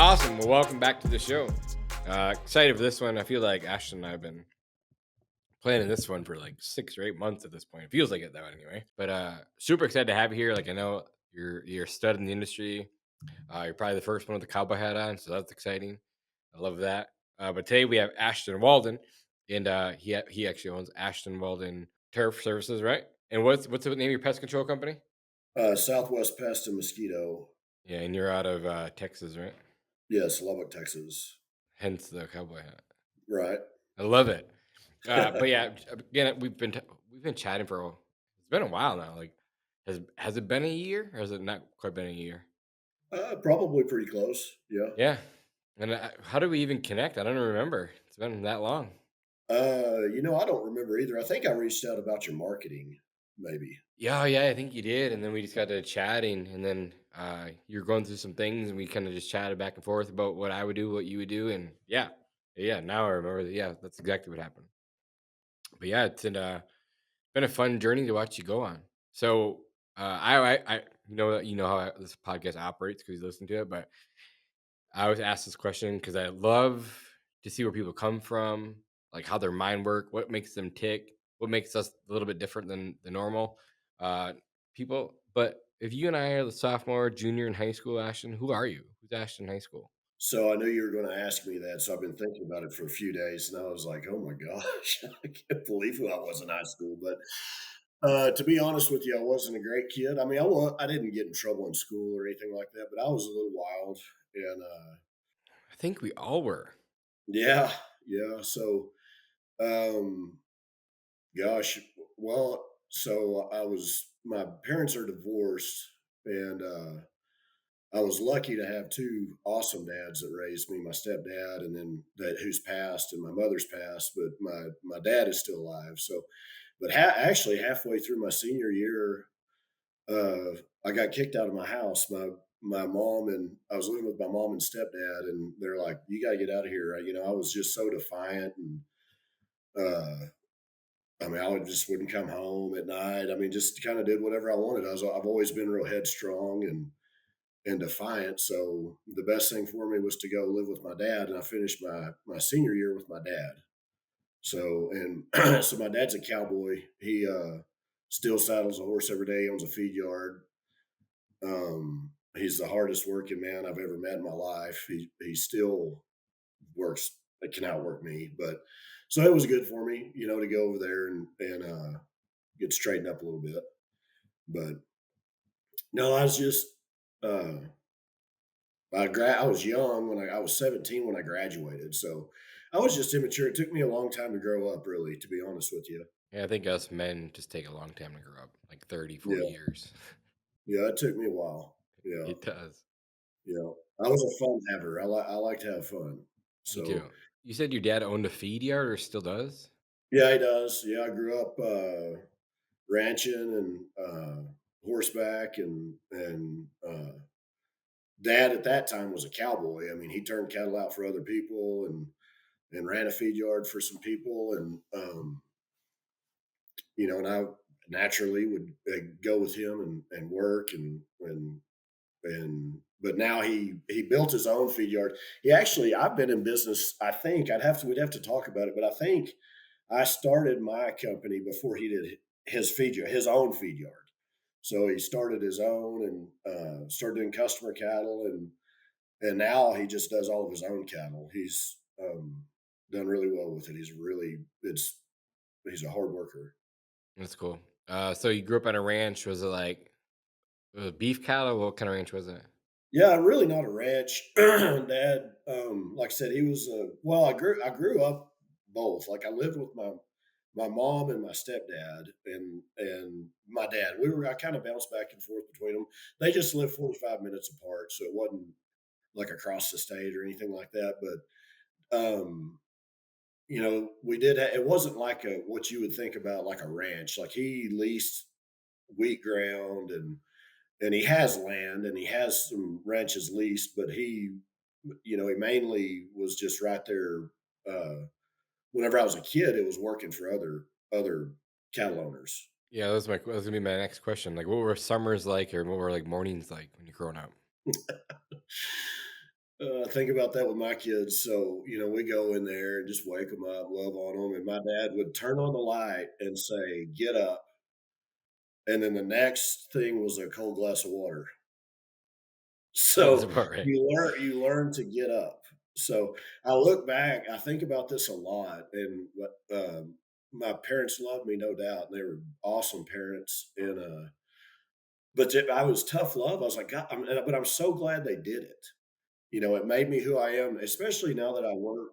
Awesome. Well, welcome back to the show. Excited for this one. I feel like Ashton and I have been planning this one for like 6 or 8 months at this point. It feels like it though, anyway. But super excited to have you here. Like I know you're a stud in the industry. You're probably the first one with the cowboy hat on, so that's exciting. I love that. But today we have Ashton Walden, and he actually owns Ashton Walden Turf Services, right? And what's the name of your pest control company? Southwest Pest and Mosquito. Yeah, and you're out of Texas, right? Yes, Lubbock, Texas. Hence the cowboy hat. Right. I love it. But yeah, again, we've been chatting for it's been a while now. Like, has it been a year, or has it not quite been a year? Probably pretty close. Yeah. Yeah. And how do we even connect? I don't remember. It's been that long. I don't remember either. I think I reached out about your marketing, maybe. Yeah, yeah, I think you did. And then we just got to chatting, and then you're going through some things, and we kind of just chatted back and forth about what I would do, what you would do, and yeah, yeah. Now I remember that. Yeah, that's exactly what happened. But yeah, been a fun journey to watch you go on. So, you know how this podcast operates because you listen to it. But I always ask this question because I love to see where people come from, like how their mind work, what makes them tick, what makes us a little bit different than the normal uh, people. But if you and I are the sophomore, junior in high school, Ashton, who are you? Who's Ashton in high school? So I knew you were going to ask me that. So I've been thinking about it for a few days, and I was like, "Oh my gosh, I can't believe who I was in high school." But to be honest with you, I wasn't a great kid. I mean, I didn't get in trouble in school or anything like that, but I was a little wild, and I think we all were. yeah, yeah. So um, Gosh, well, so my parents are divorced, and I was lucky to have two awesome dads that raised me. My stepdad, and then that who's passed, and my mother's passed, but my dad is still alive. So, but actually, halfway through my senior year, I got kicked out of my house. My mom and I was living with my mom and stepdad, and they're like, "You got to get out of here." I was just so defiant and. Uh, I mean, just wouldn't come home at night. I mean, just kind of did whatever I wanted. I've always been real headstrong and defiant. So the best thing for me was to go live with my dad, and I finished my senior year with my dad. So and so my dad's a cowboy. He still saddles a horse every day. Owns a feed yard. He's the hardest working man I've ever met in my life. He still works can outwork me, but so it was good for me, to go over there and get straightened up a little bit. But no, I was just uh, I was young when I was 17 when I graduated, so I was just immature. It took me a long time to grow up, really, to be honest with you. Yeah, I think us men just take a long time to grow up, like 30, 40 Yeah, years. yeah, it took me a while. Yeah, It does. yeah. I was a fun haver. I like to have fun. Me So too. You said your dad owned a feed yard or still does? yeah, he does. Yeah, I grew up ranching and horseback and dad at that time was a cowboy. I mean, he turned cattle out for other people and ran a feed yard for some people, and I naturally would go with him and work and but now he built his own feed yard. I've been in business. I think we'd have to talk about it, but I think I started my company before he did his own feed yard. So he started his own and started doing customer cattle and now he just does all of his own cattle. He's done really well with it. He's a hard worker. That's cool. So you grew up on a ranch. Was it like beef cattle? What kind of ranch was it? Yeah, really not a ranch. Dad, like I said, he was. Well, I grew up both. Like I lived with my mom and my stepdad and my dad. I kind of bounced back and forth between them. They just lived 45 minutes apart, so it wasn't like across the state or anything like that. But we did. It wasn't like what you would think about like a ranch. Like he leased wheat ground and he has land and he has some ranches leased, but he mainly was just right there. Whenever I was a kid, it was working for other cattle owners. Yeah, that was gonna be my next question. Like, what were summers like, or what were like mornings like when you're growing up? Think about that with my kids. So, we go in there and just wake them up, love on them. And my dad would turn on the light and say, "Get up." And then the next thing was a cold glass of water. Sounds So about right. you learn to get up. So I look back, I think about this a lot, and my parents loved me, no doubt, and they were awesome parents. And I was tough love. I was like, God, but I'm so glad they did it. It made me who I am, especially now that I work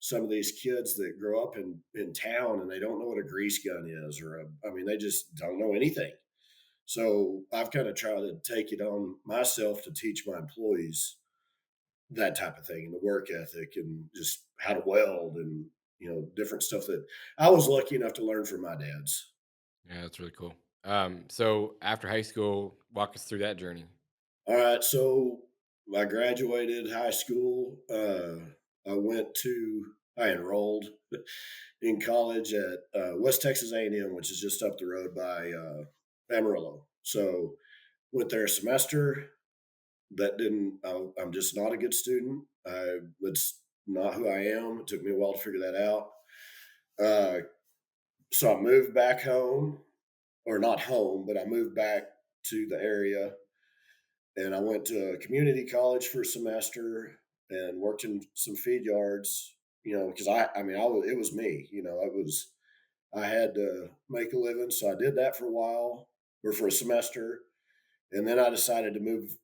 some of these kids that grow up in town and they don't know what a grease gun is, I mean, they just don't know anything. So I've kind of tried to take it on myself to teach my employees that type of thing and the work ethic and just how to weld and different stuff that I was lucky enough to learn from my dads. Yeah, that's really cool. So after high school, walk us through that journey. All right, so I graduated high school. I enrolled in college at West Texas A&M, which is just up the road by Amarillo. So went there a semester. That didn't. I'm just not a good student. That's not who I am. It took me a while to figure that out. Uh, so I moved back home, or not home, but I moved back to the area, and I went to a community college for a semester and worked in some feed yards. Because I mean, it was me. I had to make a living, so I did that for a while or for a semester, and then I decided to move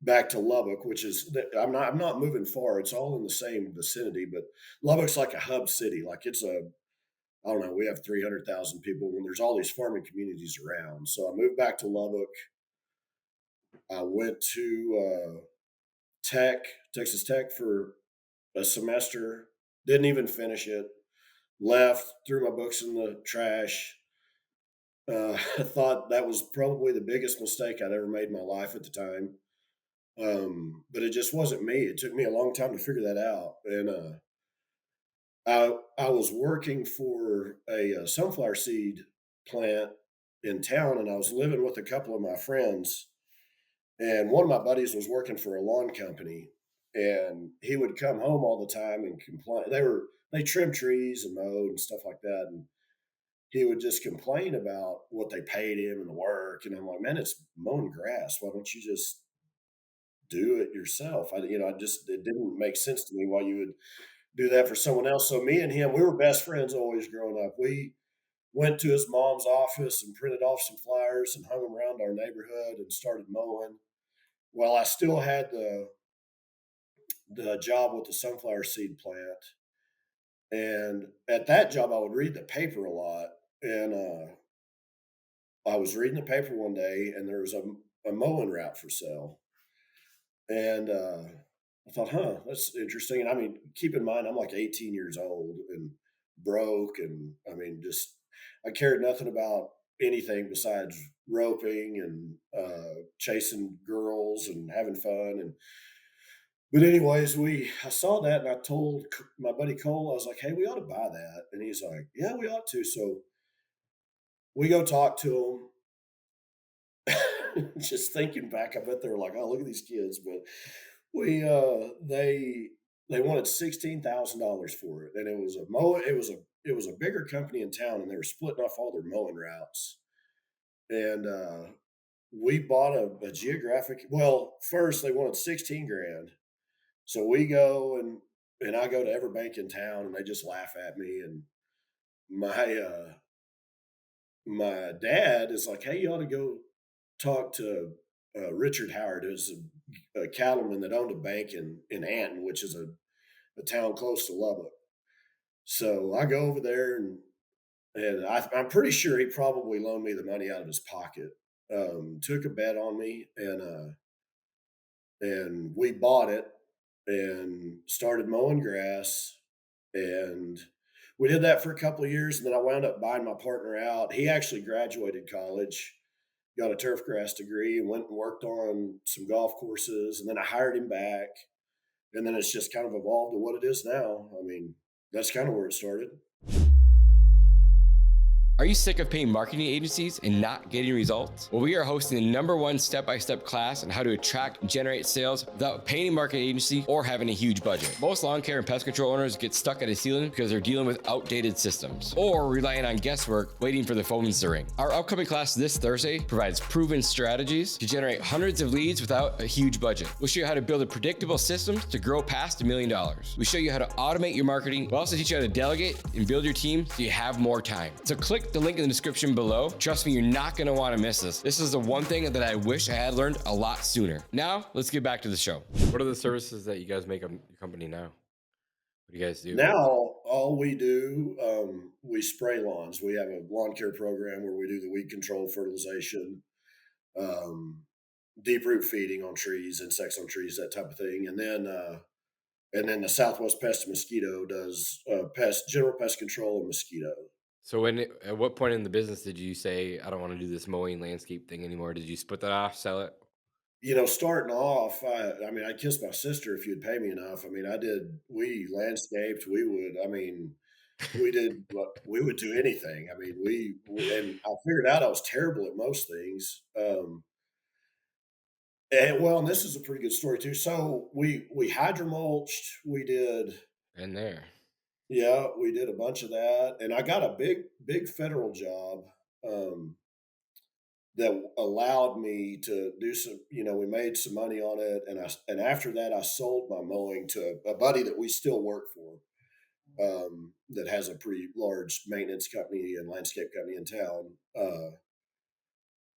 back to Lubbock, which is I'm not moving far. It's all in the same vicinity, but Lubbock's like a hub city. Like it's a I don't know. We have 300,000 people when there's all these farming communities around. So I moved back to Lubbock. I went to Tech, Texas Tech for a semester. Didn't even finish it. Left, threw my books in the trash. I thought that was probably the biggest mistake I'd ever made in my life at the time. But it just wasn't me. It took me a long time to figure that out. And I was working for a sunflower seed plant in town, and I was living with a couple of my friends. And one of my buddies was working for a lawn company, and he would come home all the time and complain. They trimmed trees and mowed and stuff like that, and he would just complain about what they paid him and the work. And I'm like, man, it's mowing grass. Why don't you just do it yourself? I just it didn't make sense to me why you would do that for someone else. So me and him, we were best friends always growing up. We went to his mom's office and printed off some flyers and hung them around our neighborhood and started mowing. Well, I still had the job with the sunflower seed plant, and at that job, I would read the paper a lot. And I was reading the paper one day, and there was a mowing route for sale, and I thought, huh, that's interesting. And I mean, keep in mind, I'm like 18 years old and broke. And I mean, just, I cared nothing about anything besides roping and chasing girls and having fun. But anyways, I saw that and I told my buddy Cole, I was like, hey, we ought to buy that. And he's like, yeah, we ought to. So we go talk to him. Just thinking back, I bet they were like, "Oh, look at these kids." But we they wanted $16,000 for it, and it was a mow. It was a bigger company in town, and they were splitting off all their mowing routes. And we bought a geographic. Well, first they wanted 16 grand, so we go and I go to every bank in town, and they just laugh at me. And my my dad is like, "Hey, you ought to go talk to Richard Howard, who's a cattleman that owned a bank in Anton, which is a town close to Lubbock." So I go over there, and I'm pretty sure he probably loaned me the money out of his pocket. Took a bet on me, and we bought it and started mowing grass. And we did that for a couple of years, and then I wound up buying my partner out. He actually graduated college, got a turf grass degree, and went and worked on some golf courses. And then I hired him back, and then it's just kind of evolved to what it is now. I mean, that's kind of where it started. Are you sick of paying marketing agencies and not getting results? Well, we are hosting the #1 step-by-step class on how to attract and generate sales without paying a marketing agency or having a huge budget. Most lawn care and pest control owners get stuck at a ceiling because they're dealing with outdated systems or relying on guesswork waiting for the phones to ring. Our upcoming class this Thursday provides proven strategies to generate hundreds of leads without a huge budget. We'll show you how to build a predictable system to grow past $1 million. We show you how to automate your marketing. We'll also teach you how to delegate and build your team so you have more time. So click the link in the description below. Trust me, you're not going to want to miss this. This is the one thing that I wish I had learned a lot sooner. Now, let's get back to the show. What are the services that you guys make on your company now? What do you guys do? Now, all we do, we spray lawns. We have a lawn care program where we do the weed control, fertilization, um, deep root feeding on trees, insects on trees, that type of thing. And then the Southwest Pest and Mosquito does general pest control and mosquito. So at what point in the business did you say, I don't want to do this mowing landscape thing anymore? Did you split that off, sell it? Starting off, I mean, I'd kiss my sister if you'd pay me enough. I mean, we landscaped, we would do anything. I mean, and I figured out I was terrible at most things. And this is a pretty good story too. So we hydromulched, And there. yeah, we did a bunch of that, and I got a big federal job. Um, that allowed me to do some, we made some money on it, and after that I sold my mowing to a buddy that we still work for, that has a pretty large maintenance company and landscape company in town.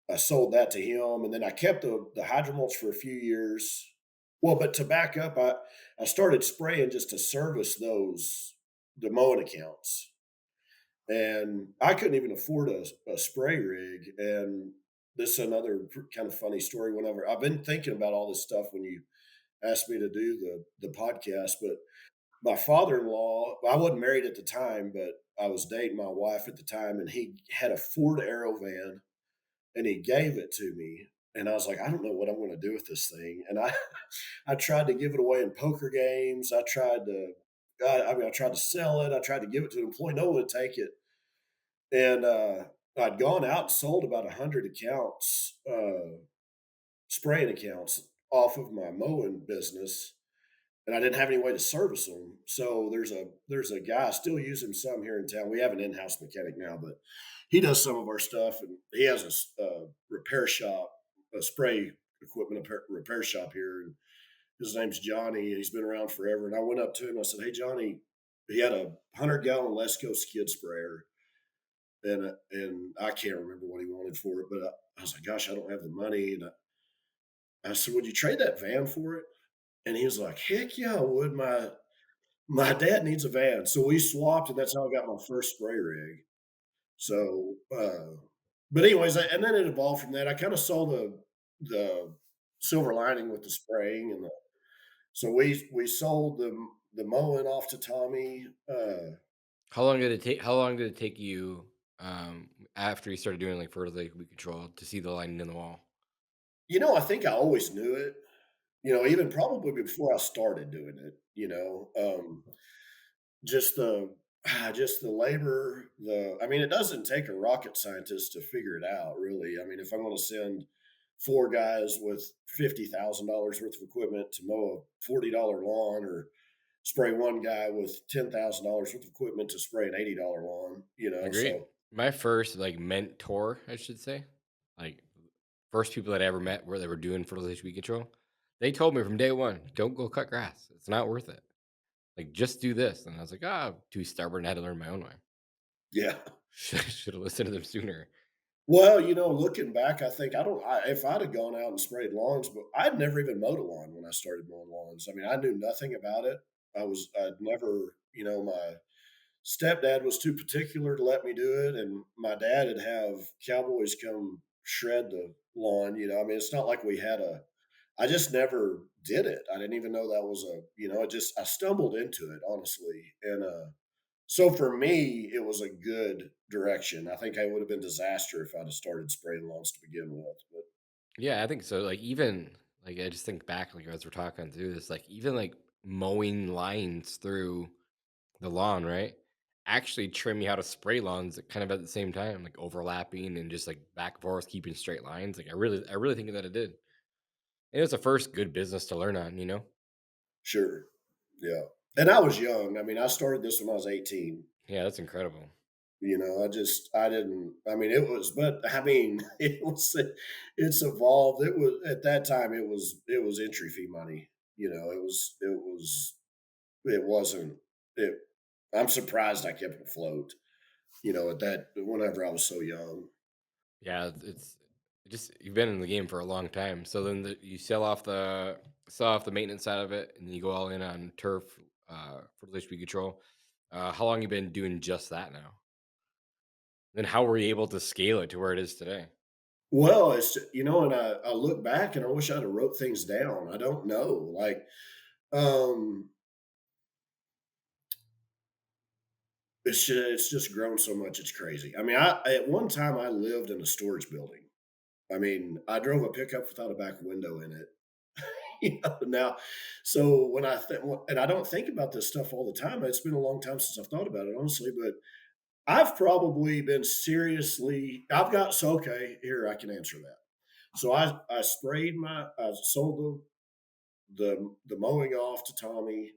I sold that to him, and then I kept the hydromulch for a few years. Well, but to back up, I started spraying just to service the mowing accounts, and I couldn't even afford a spray rig. And this is another kind of funny story. Whenever I've been thinking about all this stuff when you asked me to do the podcast, but my father-in-law, I wasn't married at the time, but I was dating my wife at the time, and he had a Ford Aero van, and he gave it to me. And I was like, I don't know what I'm going to do with this thing. And I tried to give it away in poker games. I tried to sell it. I tried to give it to an employee. No one would take it. And I'd gone out and sold about 100 accounts, spraying accounts off of my mowing business, and I didn't have any way to service them. So there's a guy, I still use him some here in town. We have an in-house mechanic now, but he does some of our stuff, and he has a repair shop, a spray equipment repair shop here. And his name's Johnny, and he's been around forever. And I went up to him. I said, "Hey, Johnny," he had a 100-gallon Lesco skid sprayer, and I can't remember what he wanted for it, but I was like, "Gosh, I don't have the money." And I said, "Would you trade that van for it?" And he was like, "Heck yeah, I would. My dad needs a van." So we swapped, and that's how I got my first spray rig. So, but anyways, and then it evolved from that. I kind of saw the silver lining with the spraying, so we sold the mowing off to Tommy. How long did it take you after you started doing like fertilizer weed control to see the lining in the wall? I think I always knew it. Even probably before I started doing it. Just the just the labor, I mean, it doesn't take a rocket scientist to figure it out, really. I mean, if I'm gonna send 4 guys with $50,000 worth of equipment to mow a $40 lawn, or spray 1 guy with $10,000 worth of equipment to spray an $80 lawn, Agreed. so My first like mentor, I should say, like first people that I ever met where they were doing fertilization weed control, they told me from day one, don't go cut grass. It's not worth it. Like just do this. And I was like, oh, too stubborn. I had to learn my own way. yeah. Should have listened to them sooner. Well, looking back, I think if I'd have gone out and sprayed lawns, but I'd never even mowed a lawn when I started mowing lawns. I mean, I knew nothing about it. I'd never, my stepdad was too particular to let me do it, and my dad would have cowboys come shred the lawn. I mean, it's not like I just never did it. I didn't even know that was I stumbled into it, honestly. And so for me, it was a good direction. I think I would have been disaster if I'd have started spraying lawns to begin with. But Yeah, I think so. Like even like I just think back like as we're talking through this, like even like mowing lines through the lawn, right? actually trained me how to spray lawns kind of at the same time, like overlapping and just like back and forth, keeping straight lines. Like I really think that it did. And it was the first good business to learn on, you know? Sure. Yeah. And I was young. I mean, I started this when I was 18. Yeah, that's incredible. I didn't, I mean, it was, but I mean, it's evolved. It was, at that time, it was entry fee money. It wasn't, it, I'm surprised I kept it afloat, whenever I was so young. Yeah, it just you've been in the game for a long time. So then you sell off the maintenance side of it, and then you go all in on turf, fertilization control. How long you been doing just that now? Then how were you able to scale it to where it is today? Well, and I look back and I wish I'd have wrote things down. I don't know. Um, it's just grown so much. It's crazy. I mean, at one time I lived in a storage building. I mean, I drove a pickup without a back window in it. Now, so when and I don't think about this stuff all the time. It's been a long time since I've thought about it, honestly. But I've probably been seriously. I've got so okay. Here, I can answer that. So I sold the mowing off to Tommy,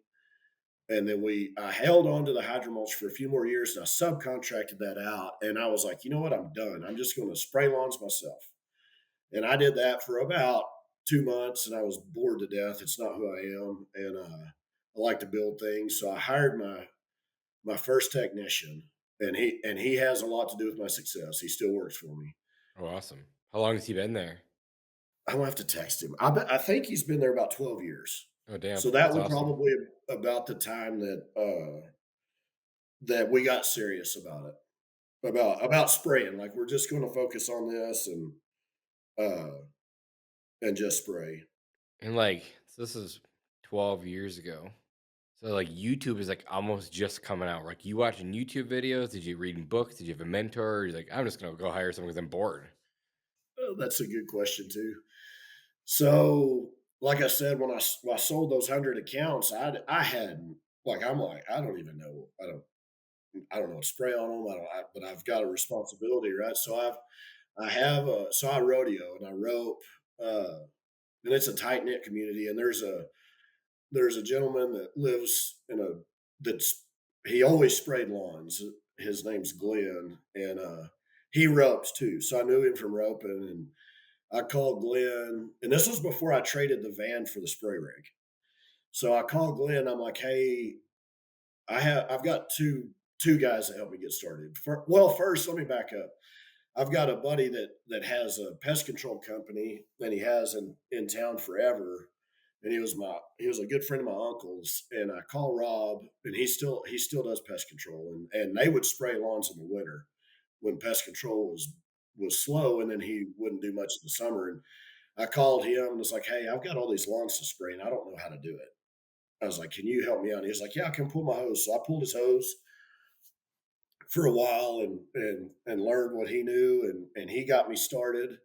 and then I held on to the hydromulch for a few more years, and I subcontracted that out. And I was like, you know what, I'm done. I'm just going to spray lawns myself. And I did that for about 2 months, and I was bored to death. It's not who I am, and I like to build things. So I hired my first technician, and he has a lot to do with my success. He still works for me. Oh, awesome. How long has he been there? I'm gonna have to text him. I think he's been there about 12 years. Oh, damn. So that That's was awesome. probably about the time that we got serious about it. About spraying. Like we're just gonna focus on this uh and just spray. And like, so this is 12 years ago. So like YouTube is like almost just coming out. Like you watching YouTube videos? Did you reading books? Did you have a mentor? Or you're like, I'm just gonna go hire someone because I'm bored. Oh, that's a good question too. So, like I said, when I sold those 100 accounts, I had like I'm like I don't even know I don't know what to spray on them. But I've got a responsibility, right? So I rodeo and I rope, uh, and it's a tight knit community. And there's a gentleman that lives in a that's he always sprayed lawns. His name's Glenn, and he ropes too. So I knew him from roping, and I called Glenn, and this was before I traded the van for the spray rig. So I called Glenn. I'm like, hey, I've got two guys that help me get started. First, let me back up. I've got a buddy that has a pest control company that he has in town forever, and he was a good friend of my uncle's. And I call Rob, and he still does pest control, and they would spray lawns in the winter when pest control was slow, and then he wouldn't do much in the summer. And I called him and was like, hey, I've got all these lawns to spray, and I don't know how to do it. I was like, can you help me out? And he was like, yeah, I can pull my hose. So I pulled his hose for a while and learned what he knew, and he got me started.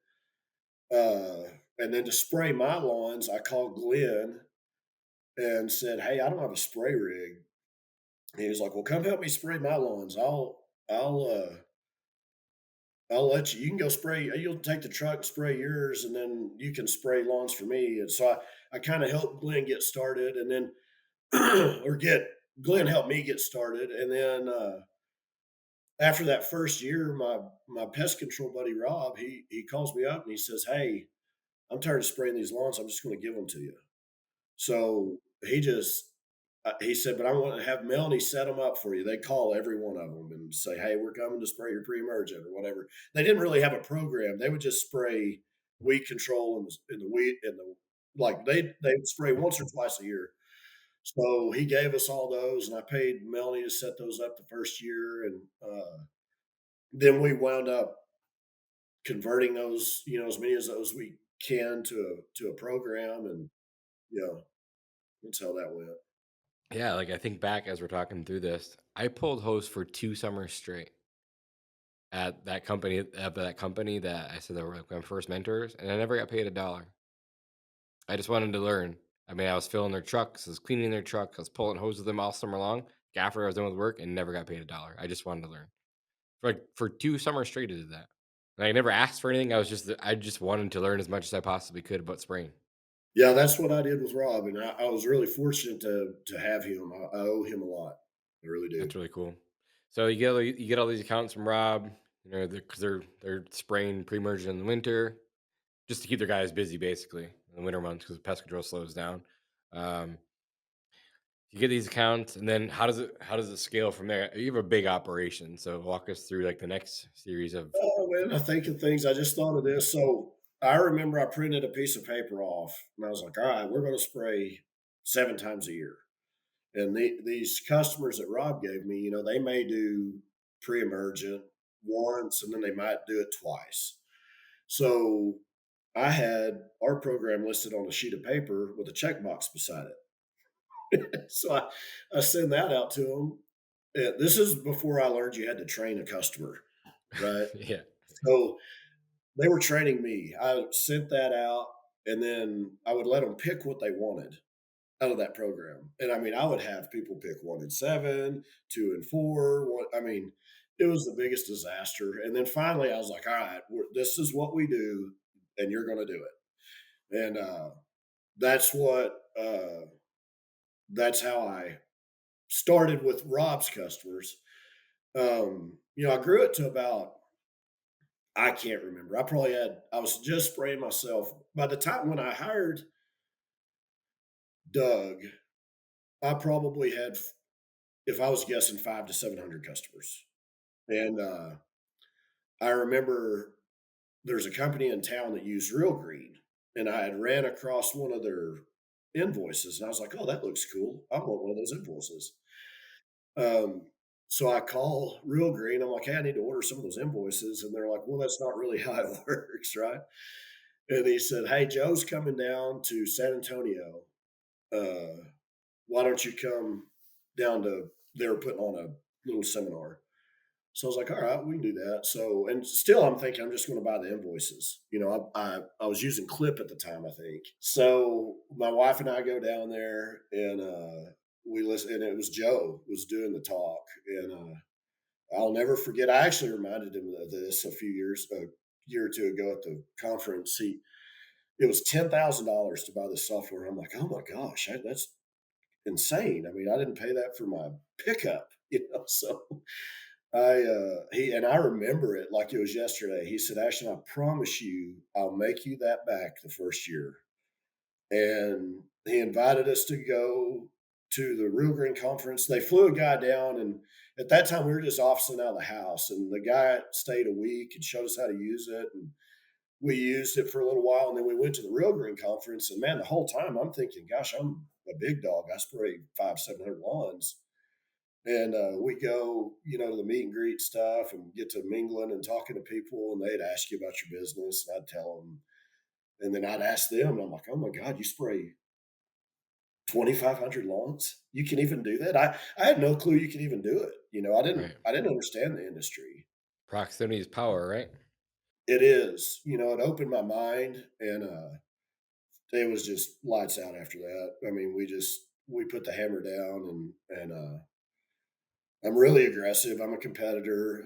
Uh, and then to spray my lawns, I called Glenn and said, "Hey, I don't have a spray rig." And he was like, "Well, come help me spray my lawns. I'll let you. You can go spray. You'll take the truck and spray yours, and then you can spray lawns for me." And so I kind of helped Glenn get started, and then or get Glenn helped me get started, and then after that first year, my pest control buddy Rob, he calls me up and he says, "Hey, I'm tired of spraying these lawns. I'm just going to give them to you." So he said, "But I want to have Melanie set them up for you." They call every one of them and say, "Hey, we're coming to spray your pre-emergent or whatever." They didn't really have a program. They would just spray weed control in the weed in the like they would spray once or twice a year. So he gave us all those, and I paid Melanie to set those up the first year, and then we wound up converting those, as many as those we can to a program, and yeah, that's how that went. Yeah, like I think back as we're talking through this, I pulled hose for 2 summers straight at that company that I said that were like my first mentors, and I never got paid $1. I just wanted to learn. I mean, I was filling their trucks, I was cleaning their truck, I was pulling hose with them all summer long. after I was done with work and never got paid a dollar. I just wanted to learn. For 2 summers straight, I did that. And I never asked for anything. I just wanted to learn as much as I possibly could about spraying. Yeah, that's what I did with Rob, and I was really fortunate to have him. I owe him a lot. I really do. That's really cool. So you get all these accounts from Rob, you know, because they're spraying pre-emergent in the winter just to keep their guys busy, basically in the winter months because pest control slows down. Um, you get these accounts, and then how does it scale from there? You have a big operation, so walk us through like the next series of. Oh man, I think of things. I just thought of this. So I remember I printed a piece of paper off, and I was like, "All right, we're going to spray 7 times a year." And these customers that Rob gave me, they may do pre-emergent once, and then they might do it twice. So I had our program listed on a sheet of paper with a checkbox beside it. So I send that out to them. This is before I learned you had to train a customer, right? Yeah, So they were training me. I sent that out, and then I would let them pick what they wanted out of that program. And I mean, I would have people pick 1 and 7, 2 and 4. I mean, it was the biggest disaster. And then finally, I was like, all right, this is what we do, and you're going to do it. And that's what, that's how I started with Rob's customers. I grew it to about, I can't remember. I was just spraying myself. By the time when I hired Doug, I probably had, if I was guessing, 5 to 700 customers. And I remember there's a company in town that used Real Green, and I had ran across one of their invoices, and I was like, "Oh, that looks cool. I want one of those invoices." Um, so I call Real Green. I'm like, "Hey, I need to order some of those invoices," and they're like, "Well, that's not really how it works, right?" And he said, "Hey, Joe's coming down to San Antonio. Uh, why don't you come down to?" They were putting on a little seminar. So I was like, all right, we can do that. So, and still, I'm thinking I'm just going to buy the invoices. I was using Clip at the time, I think. So my wife and I go down there, and we listen. And it was Joe was doing the talk, and I'll never forget. I actually reminded him of this a year or two ago at the conference. It was $10,000 to buy the software. I'm like, oh my gosh, that's insane. I mean, I didn't pay that for my pickup, so I remember it like it was yesterday. He said, "Ashton, I promise you, I'll make you that back the first year." And he invited us to go to the Real Green conference. They flew a guy down, and at that time we were just officing out of the house. And the guy stayed a week and showed us how to use it, and we used it for a little while. And then we went to the Real Green conference. And man, the whole time I'm thinking, "Gosh, I'm a big dog. I spray 500, 700 lawns." And we go, to the meet and greet stuff and get to mingling and talking to people. And they'd ask you about your business. And I'd tell them. And then I'd ask them. And I'm like, oh my God, you spray 2,500 lawns? You can even do that? I had no clue you could even do it. right. I didn't understand the industry. Proximity is power, right? It is, it opened my mind, and it was just lights out after that. I mean, we put the hammer down, and I'm really aggressive. I'm a competitor.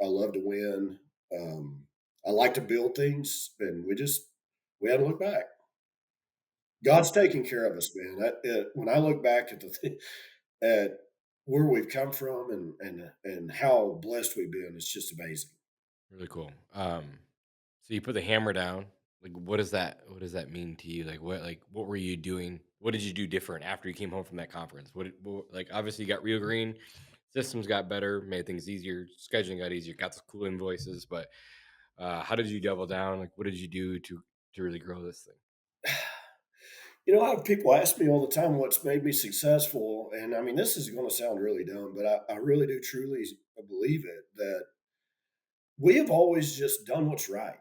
I love to win. I like to build things, and we had to look back. God's taking care of us, man. When I look back at at where we've come from, and how blessed we've been, it's just amazing. Really cool. So you put the hammer down. Like, what does that mean to you? What were you doing? What did you do different after you came home from that conference? Like, obviously you got real green, systems got better, made things easier, scheduling got easier, got some cool invoices. But how did you double down? Like, what did you do to really grow this thing? I have people ask me all the time what's made me successful, and I mean, this is going to sound really dumb, but I really do truly believe it that we have always just done what's right.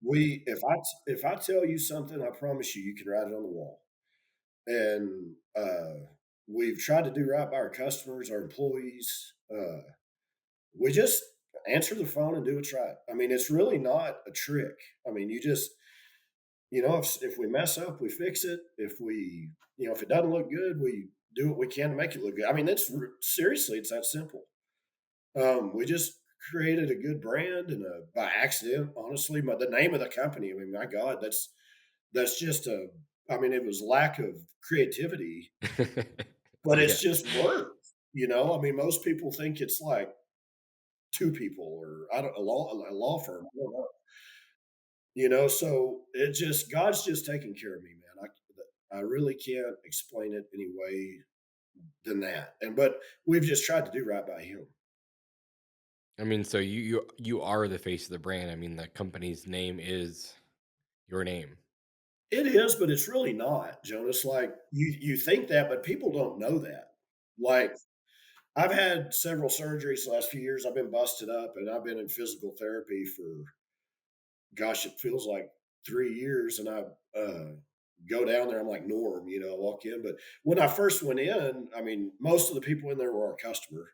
If I tell you something, I promise you, you can write it on the wall. And we've tried to do right by our customers, our employees. We just answer the phone and do what's right. I mean, it's really not a trick. I mean, if we mess up, we fix it. If it doesn't look good, do what we can to make it look good. I mean, seriously, it's that simple. We just created a good brand and by accident, honestly, the name of the company. I mean, my God, that's just I mean, it was lack of creativity, but Yeah. it's just worked. I mean, most people think it's like two people or I don't a law firm. I don't know. So it just God's just taking care of me, man. I really can't explain it any way than that. But we've just tried to do right by him. I mean, so you are the face of the brand. I mean, the company's name is your name. It is, but it's really not, Jonas. Like you think that, but people don't know that. Like I've had several surgeries the last few years. I've been busted up and I've been in physical therapy for gosh, it feels like 3 years. And I go down there, I'm like Norm, I walk in. But when I first went in, I mean, most of the people in there were our customer,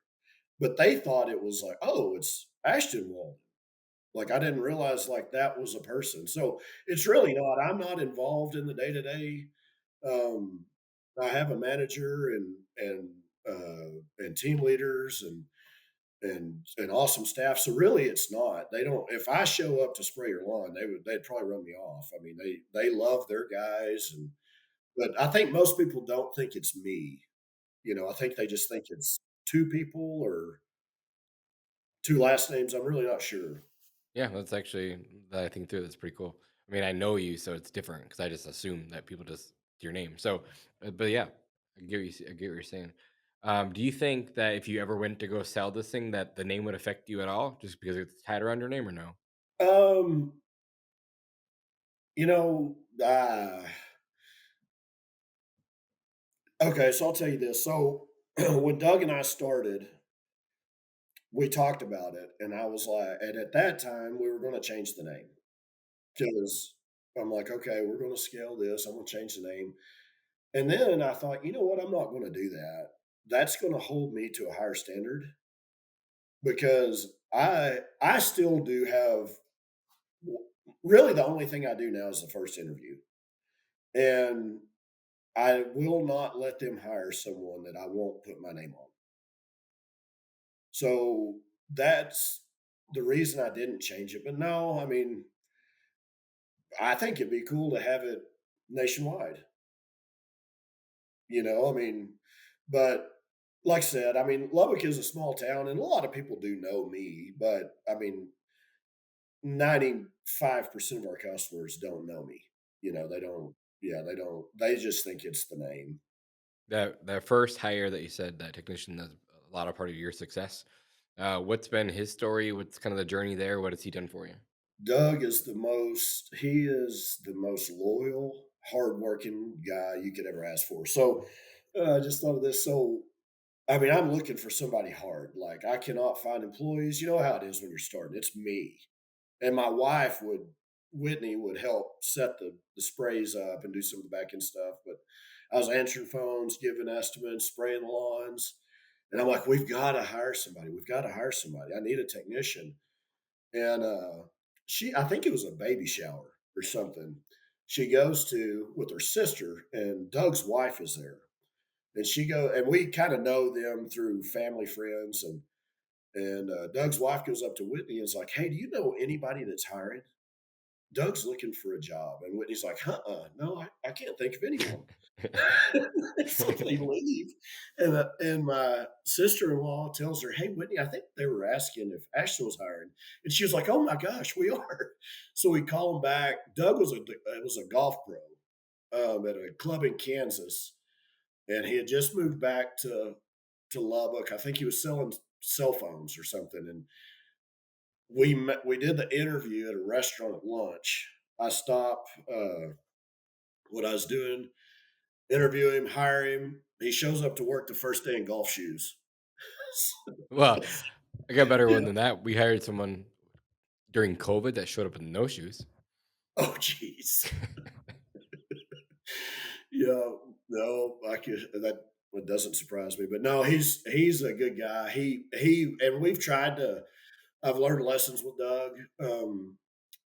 but they thought it was like, oh, it's Ashton Walden. Like I didn't realize like that was a person. So it's really not. I'm not involved in the day to day. I have a manager and team leaders and awesome staff. So really, it's not. They don't. If I show up to spray your lawn, they'd probably run me off. I mean, they love their guys, but I think most people don't think it's me. I think they just think it's two people or two last names. I'm really not sure. Yeah, that's actually that I think through. That's pretty cool. I mean, I know you, so it's different because I just assume that people just your name. So, but yeah, I get what you're saying. Do you think that if you ever went to go sell this thing, that the name would affect you at all, just because it's tied around your name, or no? Um, you know, uh, okay, so I'll tell you this. So when Doug and I started, we talked about it, and I was like, and at that time we were going to change the name because I'm like, okay, we're going to scale this. I'm going to change the name, and then I thought, you know what? I'm not going to do that. That's going to hold me to a higher standard because I still do have really the only thing I do now is the first interview, and I will not let them hire someone that I won't put my name on. So that's the reason I didn't change it. But no, I mean, I think it'd be cool to have it nationwide. I mean, but like I said, I mean, Lubbock is a small town and a lot of people do know me, but I mean, 95% of our customers don't know me. They don't, yeah, they just think it's the name. That first hire that you said, that technician, that's a lot of part of your success. What's been his story? What's kind of the journey there? What has he done for you? He is the most loyal, hardworking guy you could ever ask for. So I just thought of this. So, I mean, I'm looking for somebody hard. Like, I cannot find employees. You know how it is when you're starting. It's me. And my wife Whitney would help set the sprays up and do some of the back end stuff. But I was answering phones, giving estimates, spraying the lawns. And I'm like, we've got to hire somebody. We've got to hire somebody. I need a technician. And I think it was a baby shower or something. She goes to with her sister, and Doug's wife is there. And we kind of know them through family friends. And Doug's wife goes up to Whitney and is like, "Hey, do you know anybody that's hiring? Doug's looking for a job." And Whitney's like, no, I can't think of anyone. So they leave, and my sister-in-law tells her, "Hey, Whitney, I think they were asking if Ashton was hiring," and she was like, "Oh my gosh, we are." So we call him back. Doug was a golf pro at a club in Kansas, and he had just moved back to Lubbock. I think he was selling cell phones or something, and we did the interview at a restaurant at lunch. I stop what I was doing, interview him, hire him. He shows up to work the first day in golf shoes. Well, I got a better one Yeah. than that. We hired someone during COVID that showed up with no shoes. Oh, jeez. Yeah. No, I could that one doesn't surprise me. But no, he's a good guy. And we've tried to. I've learned lessons with Doug.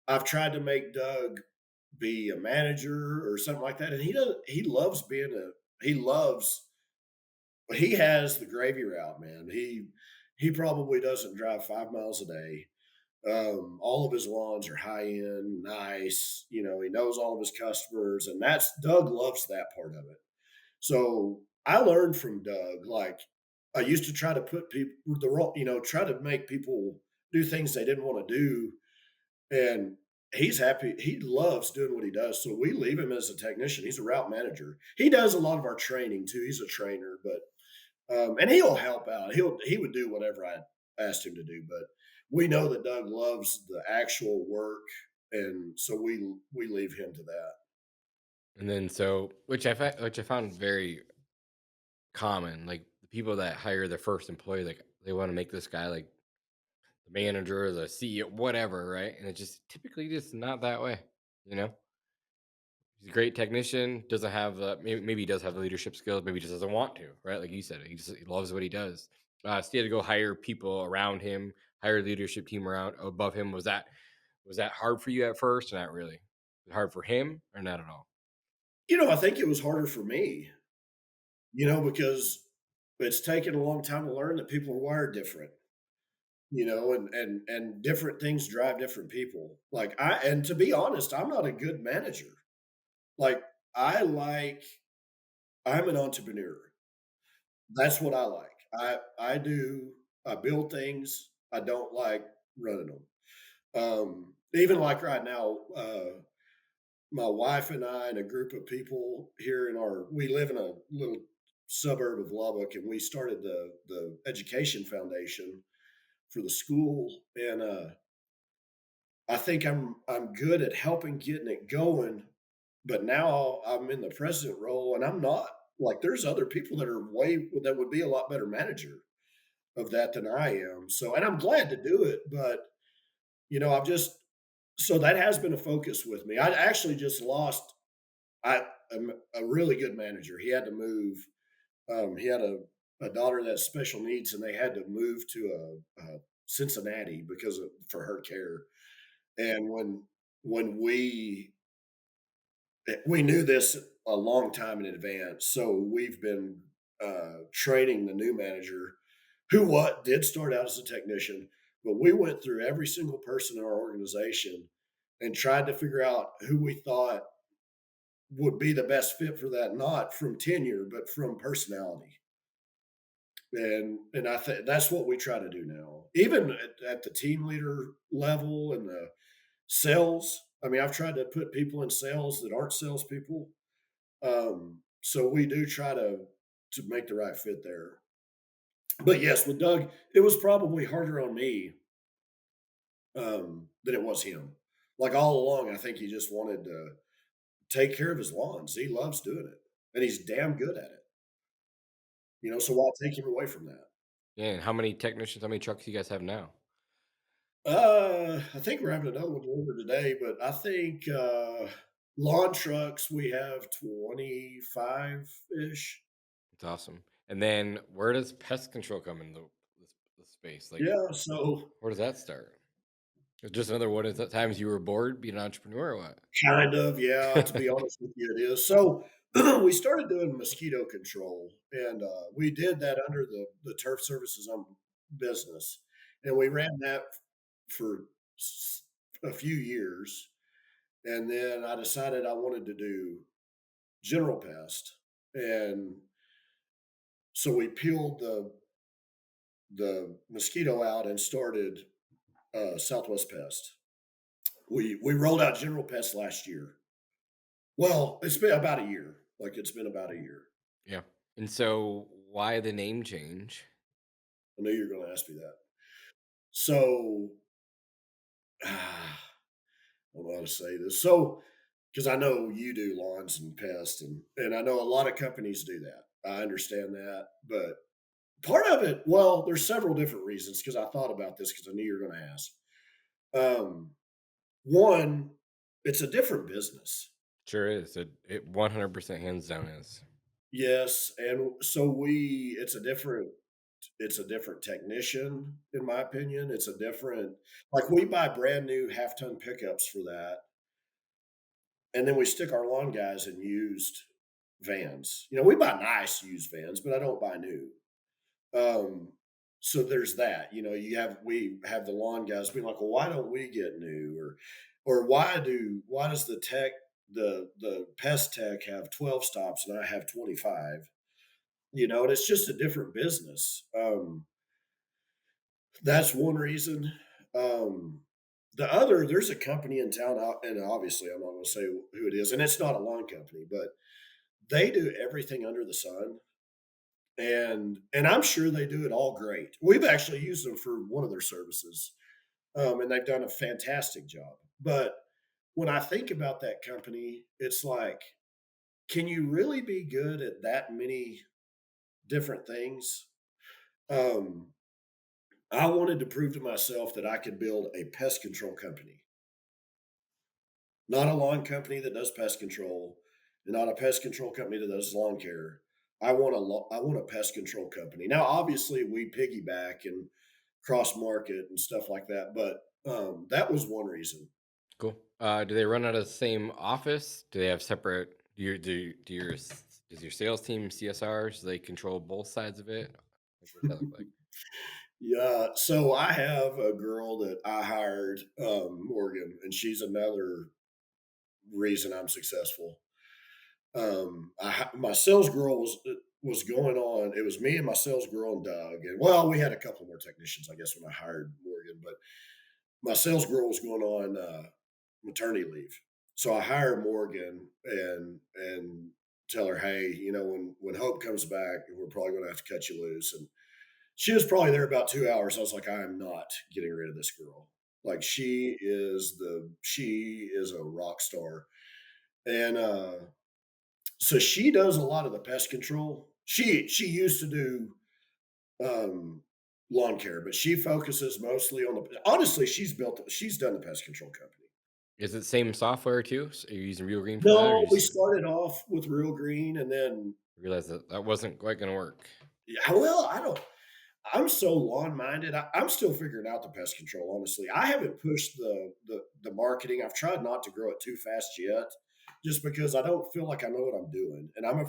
I've tried to make Doug be a manager or something like that, and he does. He loves he has the gravy route, man. He probably doesn't drive 5 miles a day. All of his lawns are high end, nice. You know, he knows all of his customers, and that's Doug loves that part of it. So I learned from Doug. Like I used to try to put people the wrong, try to make people do things they didn't want to do, and he's happy. He loves doing what he does. So we leave him as a technician. He's a route manager. He does a lot of our training too. He's a trainer, but and he'll help out. He would do whatever I asked him to do. But we know that Doug loves the actual work, and so we leave him to that. And then which I found very common, like the people that hire their first employee, like they want to make this guy like the manager, the CEO, whatever, right? And it's just typically just not that way, you know. He's a great technician, doesn't have maybe he does have the leadership skills, maybe he just doesn't want to, right? Like you said, he loves what he does. So he had to go hire people around him, hire a leadership team around above him. Was that hard for you at first? Or not really. Was it hard for him or not at all? I think it was harder for me, because it's taken a long time to learn that people are wired different, and different things drive different people. And to be honest, I'm not a good manager. Like I like I'm an entrepreneur. That's what I like. I build things. I don't like running them. Even like right now, my wife and I and a group of people here we live in a little suburb of Lubbock, and we started the education foundation for the school. And I think I'm good at helping getting it going, but now I'm in the president role, and I'm not. Like there's other people that would be a lot better manager of that than I am. So, and I'm glad to do it, but I've just so that has been a focus with me. I actually just lost a really good manager. He had to move. He had a daughter that has special needs, and they had to move to Cincinnati for her care. And when we knew this a long time in advance, so we've been training the new manager, who what did start out as a technician, but we went through every single person in our organization and tried to figure out who we thought would be the best fit for that, not from tenure, but from personality. And I think that's what we try to do now, even at the team leader level and the sales. I mean, I've tried to put people in sales that aren't salespeople. So we do try to make the right fit there. But yes, with Doug, it was probably harder on me than it was him. Like all along, I think he just wanted to take care of his lawns. He loves doing it, and he's damn good at it. So why take him away from that? Yeah. And how many trucks do you guys have now? I think we're having another one delivered today, but I think lawn trucks we have 25 ish. It's awesome. And then where does pest control come in the space? Like, Yeah, so where does that start? It's just another one of the times you were bored being an entrepreneur or what? kind of, yeah, to be honest with you, it is. So we started doing mosquito control, and we did that under the turf services business, and we ran that for a few years, and then I decided I wanted to do general pest, and so we peeled the mosquito out and started Southwest Pest. We rolled out general pest last year. Well, it's been about a year. Like it's been about a year. Yeah. And so why the name change? I knew you were going to ask me that. So I don't know how to say this. So because I know you do lawns and pests, and I know a lot of companies do that. I understand that, but part of it, well, there's several different reasons because I thought about this because I knew you were going to ask. Um, One, it's a different business. Sure is. It 100% hands down is. Yes, and so it's a different technician, in my opinion. It's a different like we buy brand new half-ton pickups for that, and then we stick our lawn guys in used vans. You know, we buy nice used vans, but I don't buy new. Um, so there's that. You know, we have the lawn guys being like, well, why don't we get new? Or why does the pest tech have 12 stops and I have 25? You know, and it's just a different business. That's one reason. Um, the other, there's a company in town, and obviously I'm not going to say who it is, and it's not a lawn company, but they do everything under the sun, and I'm sure they do it all great. We've actually used them for one of their services, and they've done a fantastic job. But when I think about that company, it's like, can you really be good at that many different things? Um, I wanted to prove to myself that I could build a pest control company, not a lawn company that does pest control, and not a pest control company that does lawn care. I want a pest control company. Now, obviously, we piggyback and cross market and stuff like that, but that was one reason. Cool. Do they run out of the same office? Do they have separate? Does your sales team CSRs? Do they control both sides of it? Like, what does that look like? Yeah, so I have a girl that I hired, Morgan, and she's another reason I'm successful. My sales girl was going on. It was me and my sales girl and Doug, and well, we had a couple more technicians, I guess, when I hired Morgan. But my sales girl was going on maternity leave, so I hire Morgan and tell her, hey, you know, when Hope comes back, we're probably going to have to cut you loose. And she was probably there about 2 hours. I was like, I am not getting rid of this girl. Like she is a rock star, and so she does a lot of the pest control. She used to do um, lawn care, but she focuses mostly on the. Honestly, she's done the pest control company. Is it same software too? Are you using Real Green for that, or No, you we just started off with Real Green, and then realize that that wasn't quite going to work? yeah, well, I don't. I'm so lawn minded. I'm still figuring out the pest control. Honestly, I haven't pushed the marketing. I've tried not to grow it too fast yet, just because I don't feel like I know what I'm doing, and I'm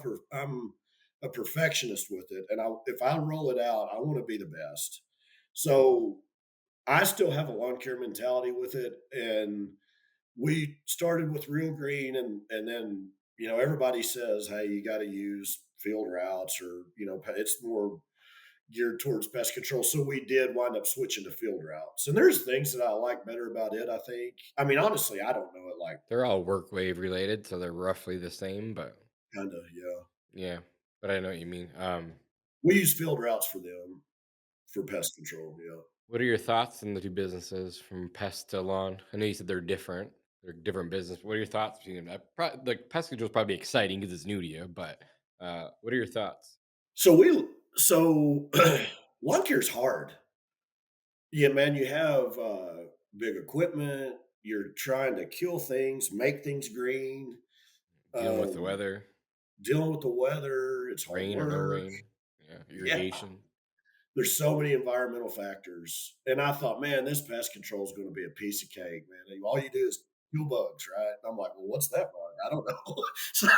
a perfectionist with it. And if I roll it out, I want to be the best. So I still have a lawn care mentality with it, and we started with Real Green, and then you know everybody says, hey, you got to use field routes, or you know it's more geared towards pest control. So we did wind up switching to field routes. And there's things that I like better about it, I think. I mean, honestly, I don't know it like They're all work wave related, so they're roughly the same. But kind of, yeah. yeah, but I know what you mean. We use field routes for them for pest control. Yeah. What are your thoughts on the two businesses from pest to lawn? I know you said they're different. They're different business. What are your thoughts between them? Like pest control is probably exciting because it's new to you, but what are your thoughts? So lawn care is hard. Yeah, man, you have big equipment. You're trying to kill things, make things green, Dealing with the um, weather, dealing with the weather. It's hard rain or no work. rain, yeah, Yeah. irrigation. There's so many environmental factors. And I thought, man, this pest control is going to be a piece of cake, man. All you do is kill bugs, right? And I'm like, well, what's that bug? I don't know. so,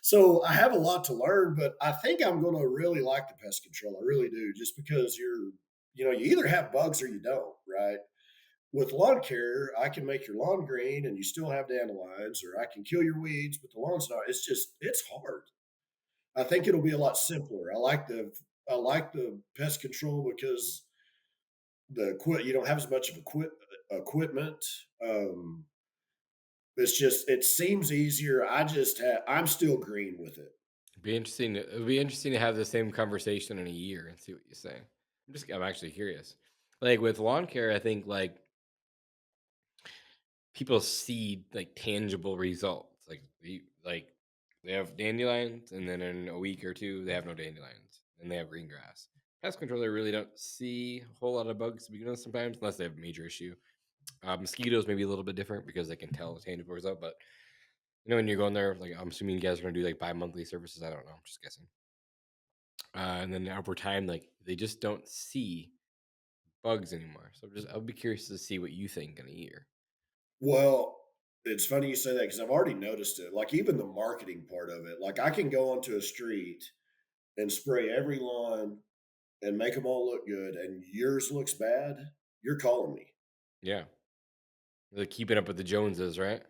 so I have a lot to learn, but I think I'm going to really like the pest control. I really do, just because you know, you either have bugs or you don't, right? With lawn care, I can make your lawn green and you still have dandelions, or I can kill your weeds, but the lawn's not. It's hard. I think it'll be a lot simpler. I like the pest control because you don't have as much of equipment. Um, it seems easier. I'm still green with it. It'll be interesting to have the same conversation in a year and see what you say. I'm actually curious. Like with lawn care, I think like people see like tangible results. Like they have dandelions, and then in a week or two they have no dandelions, and they have green grass. Pest control, they really don't see a whole lot of bugs to begin with sometimes, unless they have a major issue. Mosquitoes may be a little bit different because they can tell a tangible result, but you know when you're going there, like I'm assuming you guys are gonna do like bi-monthly services. I don't know, I'm just guessing. And then over time, like they just don't see bugs anymore. So I'll be curious to see what you think in a year. Well, It's funny you say that because I've already noticed it. Like even the marketing part of it. Like I can go onto a street and spray every lawn and make them all look good, and yours looks bad. You're calling me. Yeah. They're keeping up with the Joneses, right?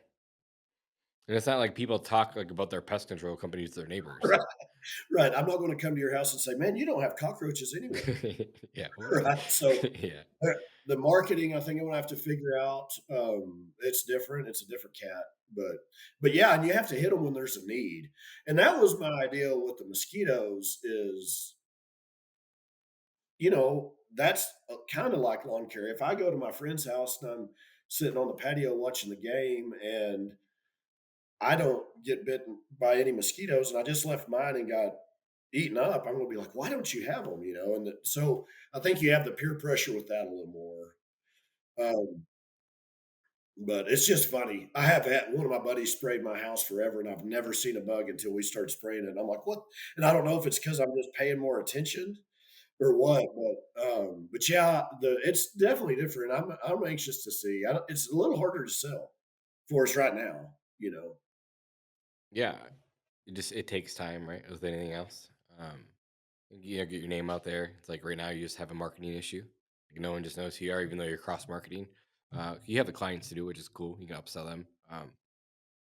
And it's not like people talk like about their pest control companies to their neighbors. Right. Right. I'm not going to come to your house and say, "Man, you don't have cockroaches anywhere." Yeah. What? Right. So Yeah. uh, the marketing, I think I'm gonna have to figure out. It's different. It's a different cat, but yeah, and you have to hit them when there's a need. And that was my idea with the mosquitoes. Is that's kind of like lawn care. If I go to my friend's house and I'm sitting on the patio watching the game and I don't get bitten by any mosquitoes and I just left mine and got eaten up, I'm going to be like, why don't you have them? So I think you have the peer pressure with that a little more. Um, but it's just funny. I have had one of my buddies sprayed my house forever, and I've never seen a bug until we started spraying it. And I'm like, what? And I don't know if it's because I'm just paying more attention or what, but yeah, it's definitely different. I'm anxious to see. It's a little harder to sell for us right now. Yeah. It takes time, right? With anything else. Get your name out there. It's like right now you just have a marketing issue. Like no one just knows who you are, even though you're cross marketing. You have the clients to do, which is cool. You can upsell them.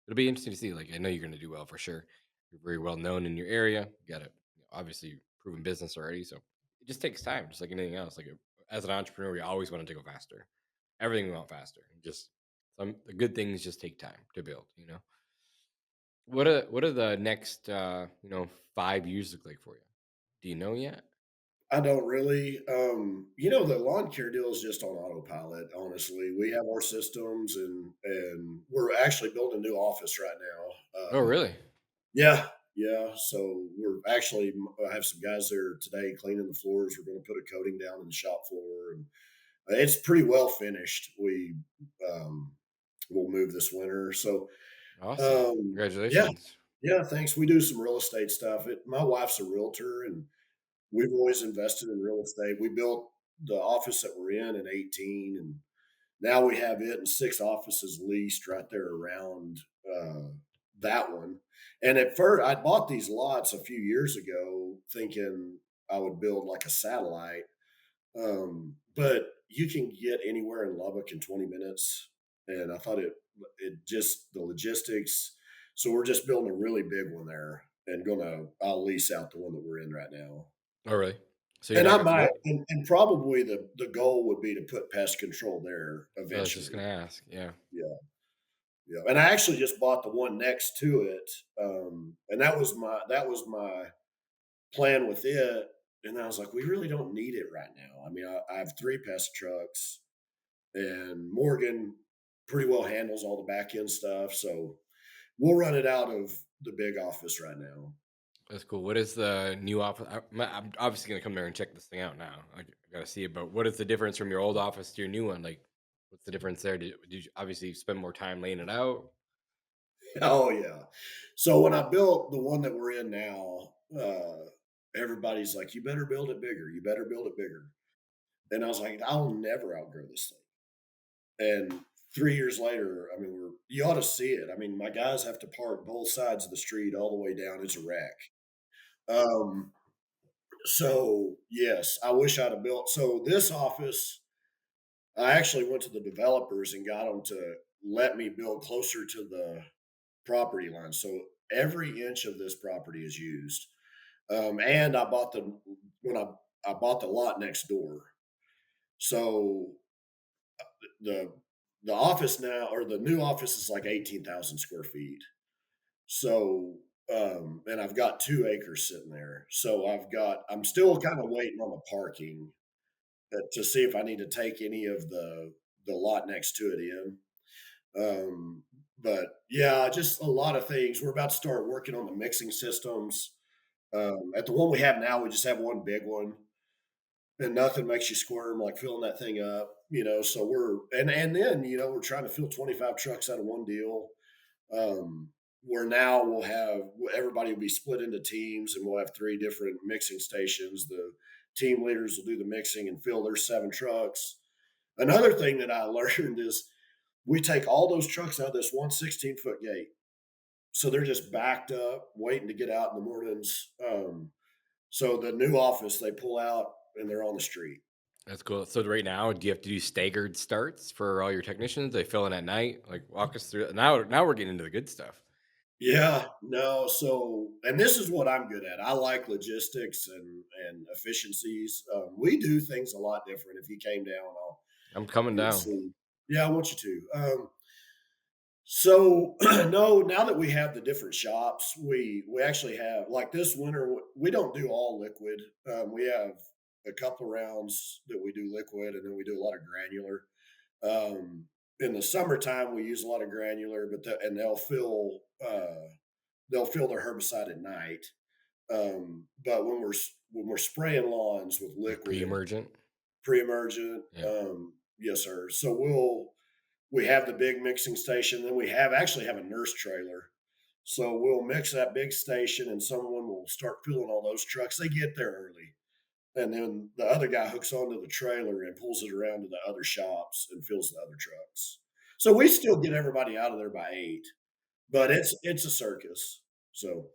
It'll be interesting to see. Like I know you're going to do well for sure. You're very well known in your area. You got a obviously proven business already, so it just takes time, just like anything else. As an entrepreneur, we always want to go faster. Everything we want faster. Just the good things just take time to build. What are the next 5 years look like for you? Do you know yet? I don't really. The lawn care deal is just on autopilot. Honestly, we have our systems, and we're actually building a new office right now. Oh, really? Yeah, yeah. So I have some guys there today cleaning the floors. We're going to put a coating down in the shop floor, and it's pretty well finished. Um, we'll move this winter. So, Awesome. yeah, Congratulations. yeah. Thanks. We do some real estate stuff. My wife's a realtor, and we've always invested in real estate. We built the office that we're in 18, and now we have it and 6 offices leased right there around, that one. And at first, I bought these lots a few years ago thinking I would build like a satellite, but you can get anywhere in Lubbock in 20 minutes, and I thought it just the logistics. So we're just building a really big one there and I'll lease out the one that we're in right now. Oh, really? So you're And not I gonna might, what and probably the goal would be to put pest control there I was just eventually. gonna ask. Yeah. Yeah, yeah. And I actually just bought the one next to it, and that was my plan with it. And I was like, we really don't need it right now. I mean, I have 3 pest trucks, and Morgan pretty well handles all the back end stuff, so we'll run it out of the big office right now. That's cool. What is the new office? I'm obviously gonna come there and check this thing out now. I gotta see it. But what is the difference from your old office to your new one? Like, what's the difference there? Did you obviously spend more time laying it out? Oh yeah. So when I built the one that we're in now, everybody's like, "You better build it bigger. You better build it bigger." And I was like, "I'll never outgrow this thing." And 3 years later, I mean, you ought to see it. I mean, my guys have to park both sides of the street all the way down. It's a wreck. Um, so yes, I wish I'd have built. So this office, I actually went to the developers and got them to let me build closer to the property line. So every inch of this property is used. And I bought the when I bought the lot next door. So the the office now or the new office is like 18,000 square feet. So and I've got 2 acres sitting there. So I'm still kind of waiting on the parking to see if I need to take any of the lot next to it in. But yeah, just a lot of things. We're about to start working on the mixing systems. At the one we have now, we just have one big one, and nothing makes you squirm like filling that thing up. So and then we're trying to fill 25 trucks out of one deal. Where now everybody will be split into teams, and we'll have 3 different mixing stations. The team leaders will do the mixing and fill their 7 trucks. Another thing that I learned is We take all those trucks out of this one 16-foot gate. So they're just backed up, waiting to get out in the mornings. So the new office, they pull out and they're on the street. That's cool. So right now, do you have to do staggered starts for all your technicians? They fill in at night. Like walk us through. Now we're getting into the good stuff. Yeah, no, so and this is what I'm good at. I like logistics and efficiencies. We do things a lot different. If you came down, I'm coming you'll down. see. Yeah, I want you to. So no, now that we have the different shops, we actually have like this winter. We don't do all liquid. We have a couple rounds that we do liquid, and then we do a lot of granular. In the summertime, we use a lot of granular, and they'll fill their herbicide at night. But when we're spraying lawns with Like liquid, pre-emergent. pre-emergent, Yeah. yes, sir. So we have the big mixing station, then we actually have a nurse trailer. So we'll mix that big station, and someone will start filling all those trucks. They get there early, and then the other guy hooks onto the trailer and pulls it around to the other shops and fills the other trucks. So we still get everybody out of there by 8, but it's a circus. So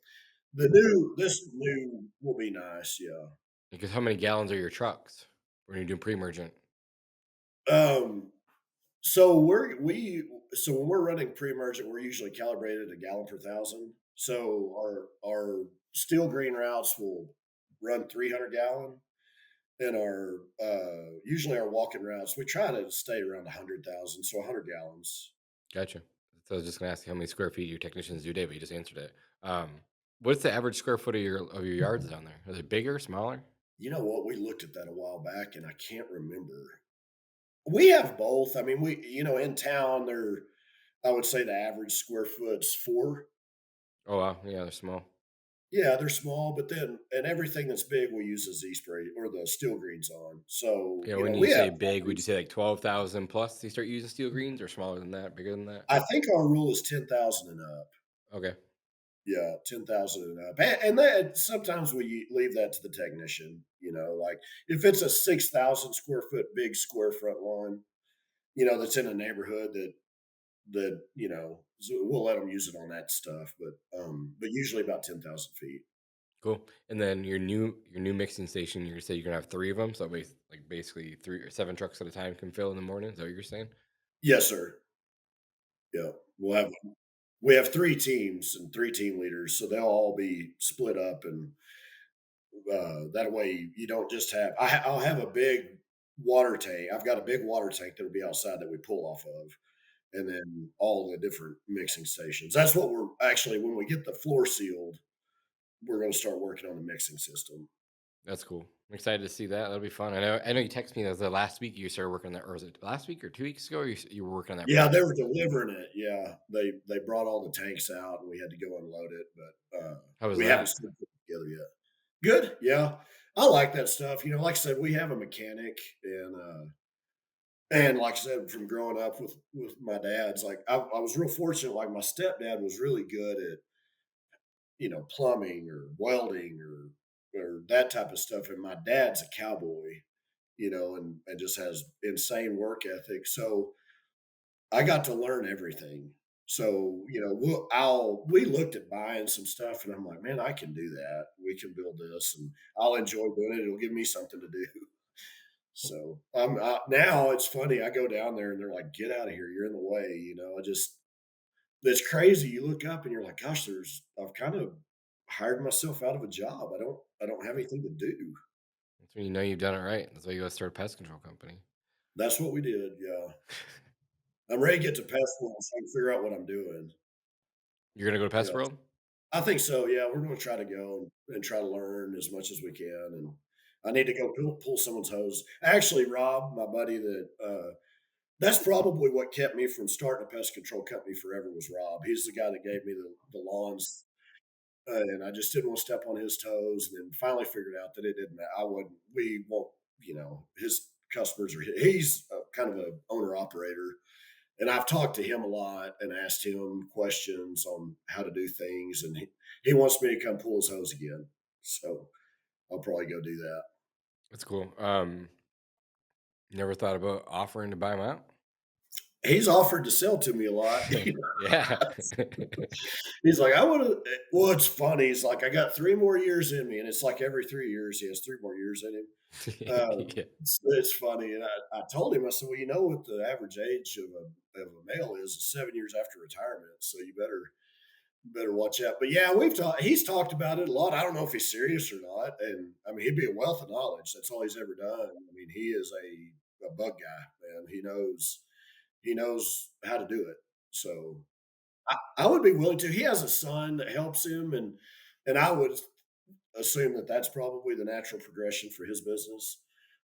this new will be nice, yeah. Because how many gallons are your trucks when you're doing pre-emergent? Um, so when we're running pre-emergent, we're usually calibrated a gallon per thousand. So our steel green routes will run 300 gallon, and our usually our walking routes we try to stay around 100,000, so 100 gallons. Gotcha. So I was just gonna ask you how many square feet your technicians do a day, but you just answered it. What's the average square foot of your yards down there? Are they bigger, smaller? You know what? We looked at that a while back, and I can't remember. We have both. I mean, in town, I would say the average square foot's 4. Oh wow, yeah, they're small. Yeah, they're small, but then and everything that's big we use the Z spray or the steel greens on. So, Yeah, when you we have say big, would you properties. say like 12,000 plus? You start using steel greens, or smaller than that, bigger than that? I think our rule is 10,000 and up. Okay, Yeah, 10,000 and up. And then sometimes we leave that to the technician, like if it's a 6,000 square foot big square front lawn, that's in a neighborhood so we'll let them use it on that stuff, but usually about 10,000 feet. cool. And then your new mixing station, you said you're gonna have three of them, so like basically three or seven trucks at a time can fill in the morning. Is that what you're saying? Yes, sir. Yeah. We have 3 teams and 3 team leaders, so they'll all be split up, and that way you don't just have. I'll have a big water tank. I've got a big water tank that'll be outside that we pull off of, and then all the different mixing stations. That's what we're actually when we get the floor sealed, we're going to start working on the mixing system. That's cool. I'm excited to see that. That'll be fun. I know you texted me that was the last week you started working on that, or was it last week or 2 weeks ago? You were working on that Yeah, they project. were delivering it. Yeah, they brought all the tanks out, and we had to go unload it, but How was we haven't that? still put it together yet. Good. Yeah, I like that stuff. Like I said, we have a mechanic, and like I said, from growing up with my dad's, like I was real fortunate. Like my stepdad was really good at plumbing or welding or that type of stuff, and my dad's a cowboy, and just has insane work ethic. So I got to learn everything. So we looked at buying some stuff, and I'm like, man, I can do that. We can build this, and I'll enjoy doing it. It'll give me something to do. So now it's funny. I go down there and they're like, "Get out of here! You're in the way." I just it's crazy. You look up and you're like, "Gosh, I've kind of hired myself out of a job. I don't have anything to do." That's when you know you've done it right. That's why you go start a pest control company. That's what we did. Yeah, I'm ready to get to pest control so I can figure out what I'm doing. You're gonna go to Pest Yeah, World? I think so. Yeah, we're going to try to go and try to learn as much as we can. And I need to go pull someone's hose. Actually, Rob, my buddy, that's probably what kept me from starting a pest control company forever was Rob. He's the guy that gave me the lawns, and I just didn't want to step on his toes. And then finally figured out that it didn't. I wouldn't. We won't. His customers are. He's kind of a owner operator, and I've talked to him a lot and asked him questions on how to do things, and he wants me to come pull his hose again. So I'll probably go do that. That's cool. Never thought about offering to buy them out? He's offered to sell to me a lot. Yeah. He's like, "I wanna" well, it's funny, he's like, "I got 3 more years in me," and it's like every 3 years, he has 3 more years in him. Yeah. It's funny, and I told him, I said, "Well, you know what the average age of a male is 7 years after retirement, so you better watch out." But, yeah, he's talked about it a lot. I don't know if he's serious or not, and, I mean, he'd be a wealth of knowledge. That's all he's ever done. I mean, he is a bug guy, man. He knows how to do it. So I would be willing to. He has a son that helps him, and I would assume that that's probably the natural progression for his business.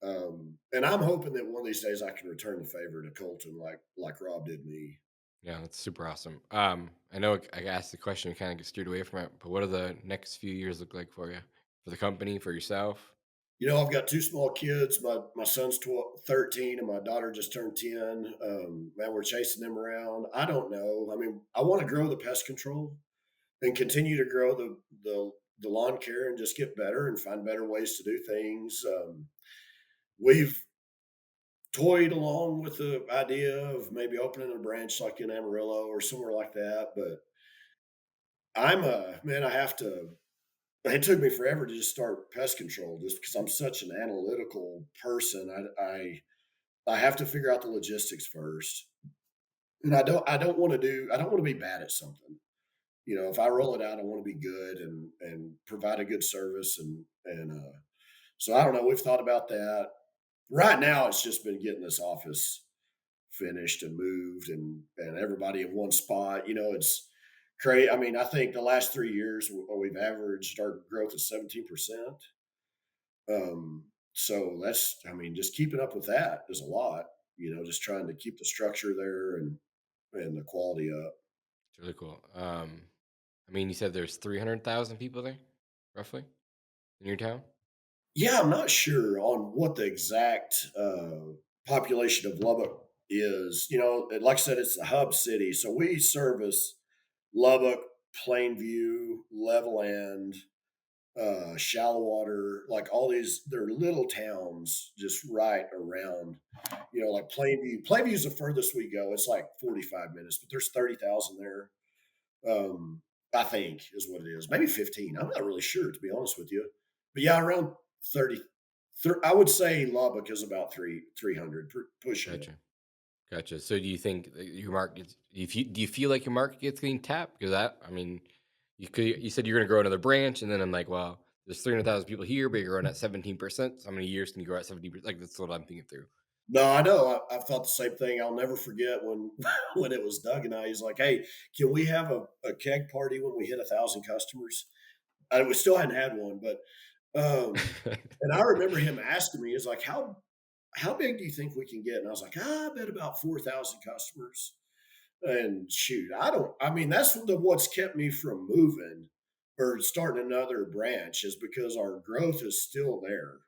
And I'm hoping that one of these days I can return the favor to Colton like Rob did me. Yeah, that's super awesome. I know I asked the question and kind of get steered away from it, but what do the next few years look like for you, for the company, for yourself? I've got two small kids. My son's 12, 13, and my daughter just turned 10. Man, we're chasing them around. I don't know. I mean, I want to grow the pest control and continue to grow the lawn care and just get better and find better ways to do things. We've toyed along with the idea of maybe opening a branch like in Amarillo or somewhere like that. But I'm a man, I have to, it took me forever to just start pest control just because I'm such an analytical person. I have to figure out the logistics first. And I don't want to be bad at something. If I roll it out, I want to be good and provide a good service and so I don't know. We've thought about that. Right now, it's just been getting this office finished and moved and everybody in one spot. It's crazy. I mean, I think the last 3 years we've averaged our growth is 17%. So I mean, just keeping up with that is a lot. Just trying to keep the structure there and the quality up. It's really cool. I mean, you said there's 300,000 people there, roughly, in your town. Yeah, I'm not sure on what the exact population of Lubbock is. Like I said, it's a hub city, so we service Lubbock, Plainview, Levelland, Shallow Water, like all these. They're little towns just right around. Like Plainview. Plainview's the furthest we go. It's like 45 minutes, but there's 30,000 there. I think is what it is. Maybe 15. I'm not really sure to be honest with you. But yeah, around 30. I would say Lubbock is about 300 pushing it. Gotcha. Gotcha. So do you think that your market, do you feel like your market gets getting tapped? Because I mean, you said you're going to grow another branch, and then I'm like, well, there's 300,000 people here, but you're growing at 17%. So how many years can you grow at 17%? Like that's what I'm thinking through. No, I know. I've thought the same thing. I'll never forget when when it was Doug and I. He's like, "Hey, can we have a keg party when we hit 1,000 customers?" And we still hadn't had one, but and I remember him asking me, "He's like, how big do you think we can get?" And I was like, "I bet about 4,000 customers." And shoot, I don't. I mean, that's what's kept me from moving or starting another branch is because our growth is still there.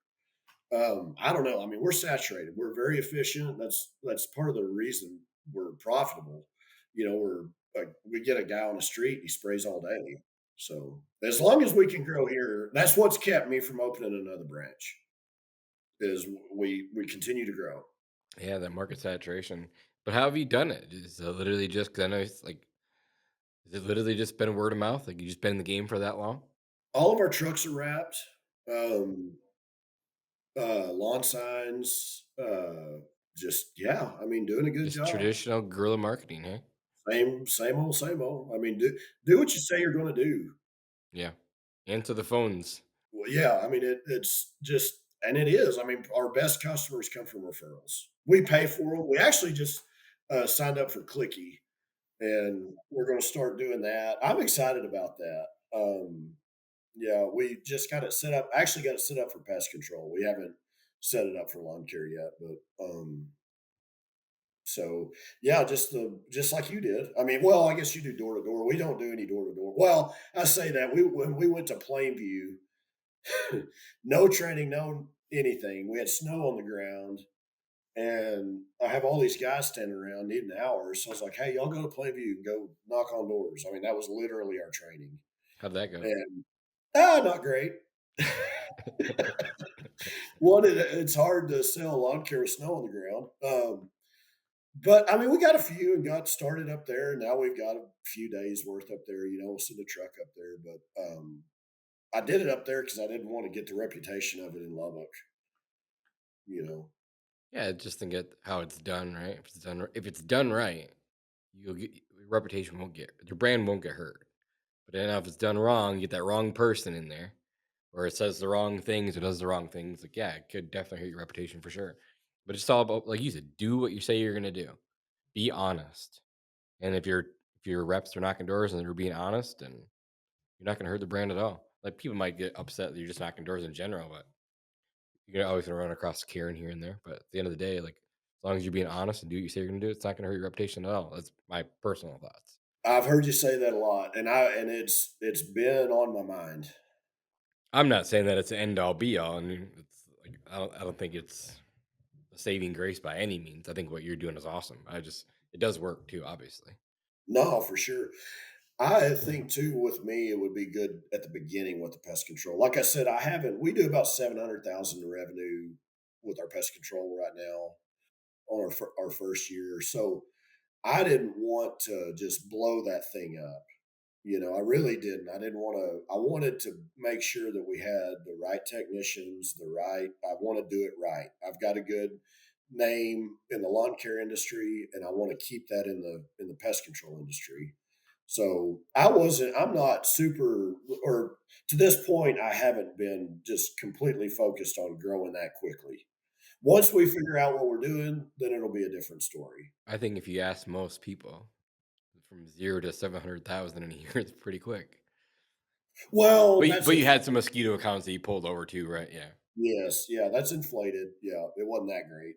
I don't know. I mean, we're saturated. We're very efficient. That's part of the reason we're profitable. We're like we get a guy on the street, he sprays all day. So as long as we can grow here, that's what's kept me from opening another branch. Is we continue to grow. Yeah, that market saturation. But how have you done it? Is it literally just because I know it's like, is it literally just been word of mouth? Like you just been in the game for that long? All of our trucks are wrapped. Um, Lawn signs. Just yeah. I mean, doing a good Just job. traditional guerrilla marketing, hey? Same old, same old. I mean, do what you say you're going to do. Yeah. Answer the phones. Well, yeah, I mean, it's just and it is. I mean, our best customers come from referrals. We pay for them. We actually just signed up for Clicky, and we're going to start doing that. I'm excited about that. Yeah, we just got it set up. Actually, got it set up for pest control. We haven't set it up for lawn care yet, but so yeah, just like you did. I mean, well, I guess you do door to door. We don't do any door to door. Well, I say that when we went to Plainview, no training, no anything. We had snow on the ground, and I have all these guys standing around needing hours. So I was like, "Hey, y'all go to Plainview and go knock on doors." I mean, that was literally our training, How'd that go? and not great. It's hard to sell lawn care with snow on the ground. But I mean, we got a few and got started up there. Now we've got a few days worth up there, we'll send a truck up there. But I did it up there because I didn't want to get the reputation of it in Lubbock, you know. Yeah, just to get how it's done, right? If it's done right, you'll get your reputation won't get your brand won't get hurt. But then if it's done wrong, you get that wrong person in there, or it says the wrong things or does the wrong things. Like, yeah, it could definitely hurt your reputation for sure. But it's all about, like you said, do what you say you're gonna do. Be honest. And if your reps are knocking doors and they're being honest, then you're not gonna hurt the brand at all. Like people might get upset that you're just knocking doors in general, but you're always gonna run across Karen here and there. But at the end of the day, like as long as you're being honest and do what you say you're gonna do, it's not gonna hurt your reputation at all. That's my personal thoughts. I've heard you say that a lot, and it's been on my mind. I'm not saying that it's an end all be all, and it's like I don't think it's a saving grace by any means. I think what you're doing is awesome. It does work too, obviously. No, for sure. I think too with me, it would be good at the beginning with the pest control. Like I said, I haven't. We do about 700,000 in revenue with our pest control right now on our first year. So I didn't want to just blow that thing up. I really didn't. I didn't want to. I wanted to make sure that we had the right technicians, the right. I want to do it right. I've got a good name in the lawn care industry, and I want to keep that in the pest control industry. So I wasn't. I'm not super, or to this point, I haven't been just completely focused on growing that quickly. Once we figure out what we're doing, then it'll be a different story. I think if you ask most people, from 0 to 700,000 in a year, it's pretty quick. Well, But you had some mosquito accounts that you pulled over too, right? Yeah. yes, yeah, that's inflated. Yeah, it wasn't that great,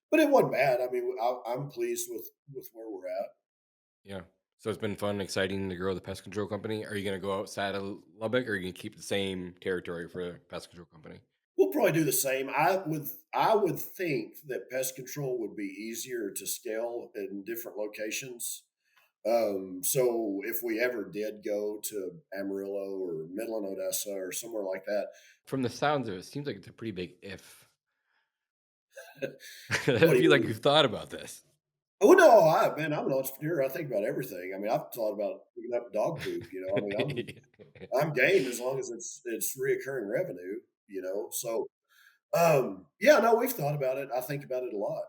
but it wasn't bad. I mean, I'm pleased with where we're at. Yeah. So it's been fun, exciting to grow the pest control company. Are you gonna go outside of Lubbock or are you gonna keep the same territory for the pest control company? We'll probably do the same. I would think that pest control would be easier to scale in different locations. So if we ever did go to Amarillo or Midland, Odessa, or somewhere like that, From the sounds of it, it seems like it's a pretty big if. what I do you feel like mean? you've thought about this. Oh no, man, I'm an entrepreneur. I think about everything. I mean, I've thought about picking up dog poop. I mean, I'm game as long as it's reoccurring revenue. So yeah, no, we've thought about it. I think about it a lot.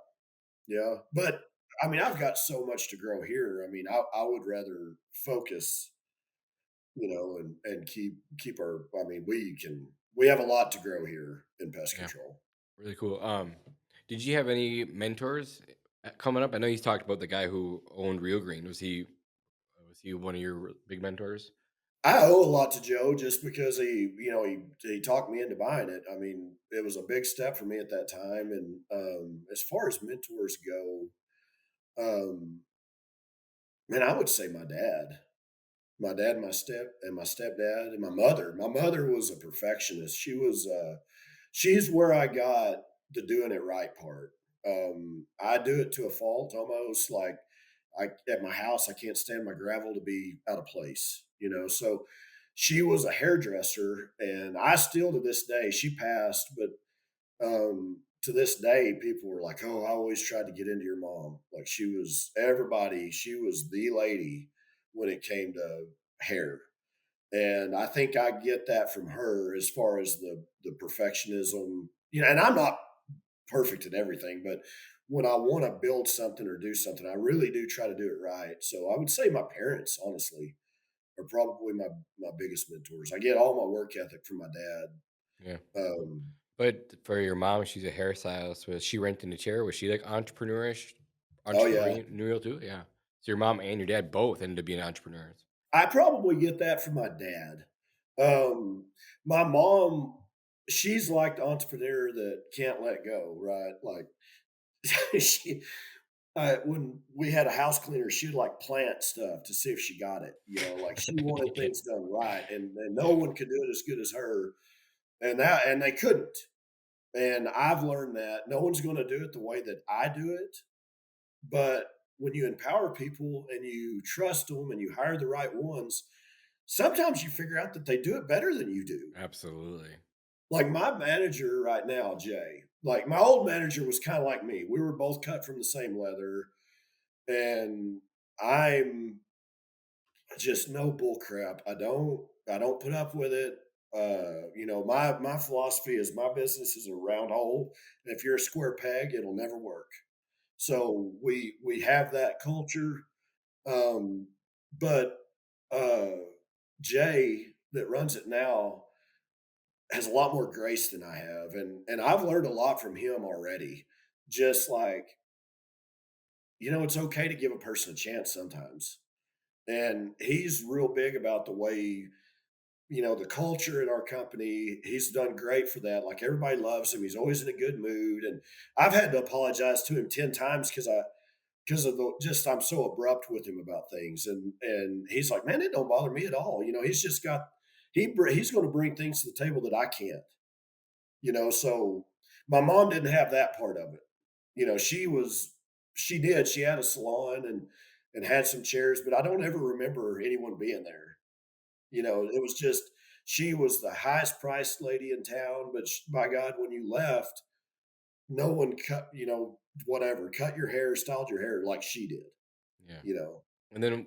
Yeah, but I mean, I've got so much to grow here. I mean, I would rather focus, and keep our. I mean, we have a lot to grow here in pest Yeah, control. really cool. Did you have any mentors coming up? I know you talked about the guy who owned Real Green. Was he one of your big mentors? I owe a lot to Joe just because he talked me into buying it. I mean, it was a big step for me at that time. And as far as mentors go, um, man, I would say my dad, my stepdad, and my mother. My mother was a perfectionist. She's where I got the doing it right part. I do it to a fault almost. Like at my house, I can't stand my gravel to be out of place. So she was a hairdresser, and I still to this day. She passed, but to this day, people were like, "Oh, I always tried to get into your mom." Like she was everybody. She was the lady when it came to hair, and I think I get that from her as far as the perfectionism. And I'm not perfect at everything, but when I want to build something or do something, I really do try to do it right. So I would say my parents, honestly, are probably my biggest mentors. I get all my work ethic from my dad. Yeah. Um, But for your mom, she's a hairstylist. Was she renting a chair? Was she like oh yeah, entrepreneurial too? Yeah. So your mom and your dad both ended up being entrepreneurs. I probably get that from my dad. My mom, she's like the entrepreneur that can't let go, right? Like she, when we had a house cleaner, she'd like plant stuff to see if she got it. Like she wanted Yeah. things done right, and no Yeah. one could do it as good as her, and they couldn't. And I've learned that no one's going to do it the way that I do it. But when you empower people and you trust them and you hire the right ones, sometimes you figure out that they do it better than you do. Absolutely. Like my manager right now, Jay, like my old manager was kind of like me. We were both cut from the same leather. and I'm just no bull crap. I don't put up with it. My philosophy is my business is a round hole, and if you're a square peg, it'll never work. So we have that culture. But uh, Jay, that runs it now, has a lot more grace than I have, and I've learned a lot from him already. Just like it's okay to give a person a chance sometimes, and he's real big about the way the culture in our company. He's done great for that. Like everybody loves him. He's always in a good mood, and I've had to apologize to him 10 times because of the just I'm so abrupt with him about things, and he's like, man, it don't bother me at all. He's just got he's going to bring things to the table that I can't. So my mom didn't have that part of it. She had a salon and had some chairs, but I don't ever remember anyone being there. It was just she was the highest priced lady in town, but by God, when you left, no one cut your hair, styled your hair like she did. Yeah. You know, And then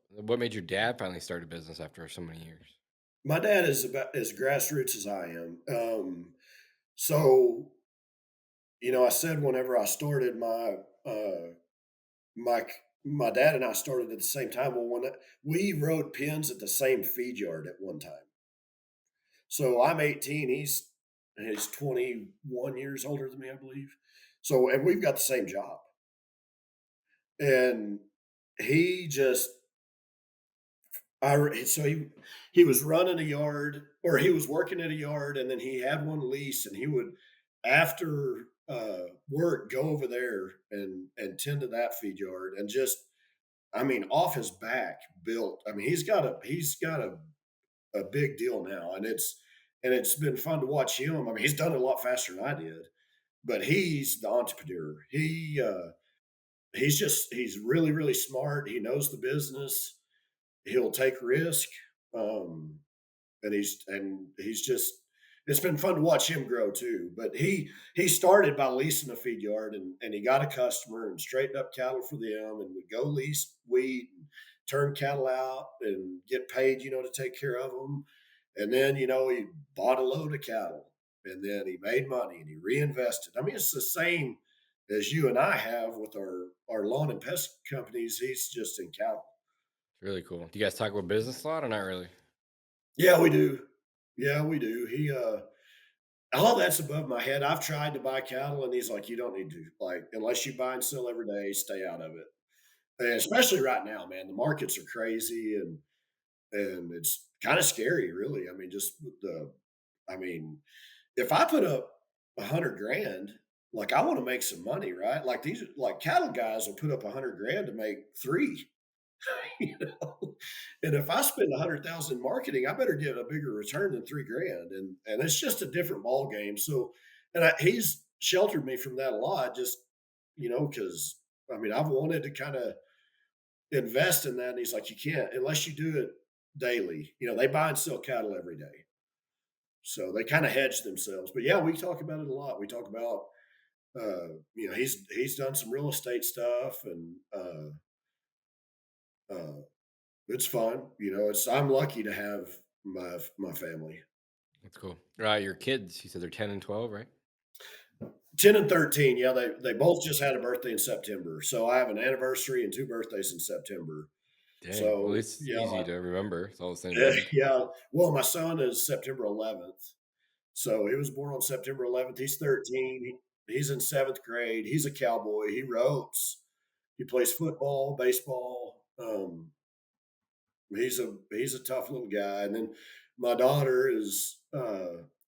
what made your dad finally start a business after so many years? my dad is about as grassroots as I am. So I said whenever I started my my dad and I started at the same time. Well, we rode pins at the same feed yard at one time. So I'm 18. He's 21 years older than me, I believe. So and we've got the same job. And he just so he was running a yard, or he was working at a yard, and then he had one lease, and he would after work go over there and tend to that feed yard, and just I mean off his back built. I mean he's got a big deal now, and it's been fun to watch him. I mean he's done it a lot faster than I did, but he's the entrepreneur. He's really really smart. He knows the business. He'll take risk. Um, and he's just it's been fun to watch him grow too. But he started by leasing a feed yard, and he got a customer and straightened up cattle for them, and would go lease wheat and turn cattle out and get paid, to take care of them. And then he bought a load of cattle, and then he made money and he reinvested. I mean, it's the same as you and I have with our lawn and pest companies. He's just in cattle. It's really cool. Do you guys talk about business a lot or not really? Yeah, we do. Yeah, we do. All that's above my head. I've tried to buy cattle, and he's like, "You don't need to. Like, unless you buy and sell every day, stay out of it." And especially right now, man, the markets are crazy, and it's kind of scary, really. I mean, just with I mean, if I put up 100 grand, like I want to make some money, right? Like like cattle guys will put up 100 grand to make three. you know? And if I spend 100,000 marketing, I better get a bigger return than 3 grand. And it's just a different ball game. So, he's sheltered me from that a lot, just, because I mean, I've wanted to kind of invest in that. And he's like, you can't unless you do it daily. They buy and sell cattle every day. So they kind of hedge themselves. But yeah, we talk about it a lot. We talk about, he's done some real estate stuff, and uh, it's fun. I'm lucky to have my family. That's cool. Your kids, you said they're 10 and 12, right? 10 and 13, yeah, they both just had a birthday in September. So I have an anniversary and two birthdays in September. Dang. Well, So, it's easy to remember. It's all the same yeah, month. yeah. Well, my son is September 11th. So he was born on September 11th. He's 13. He's in seventh grade. He's a cowboy. He ropes. He plays football, baseball. He's a tough little guy. And then my daughter is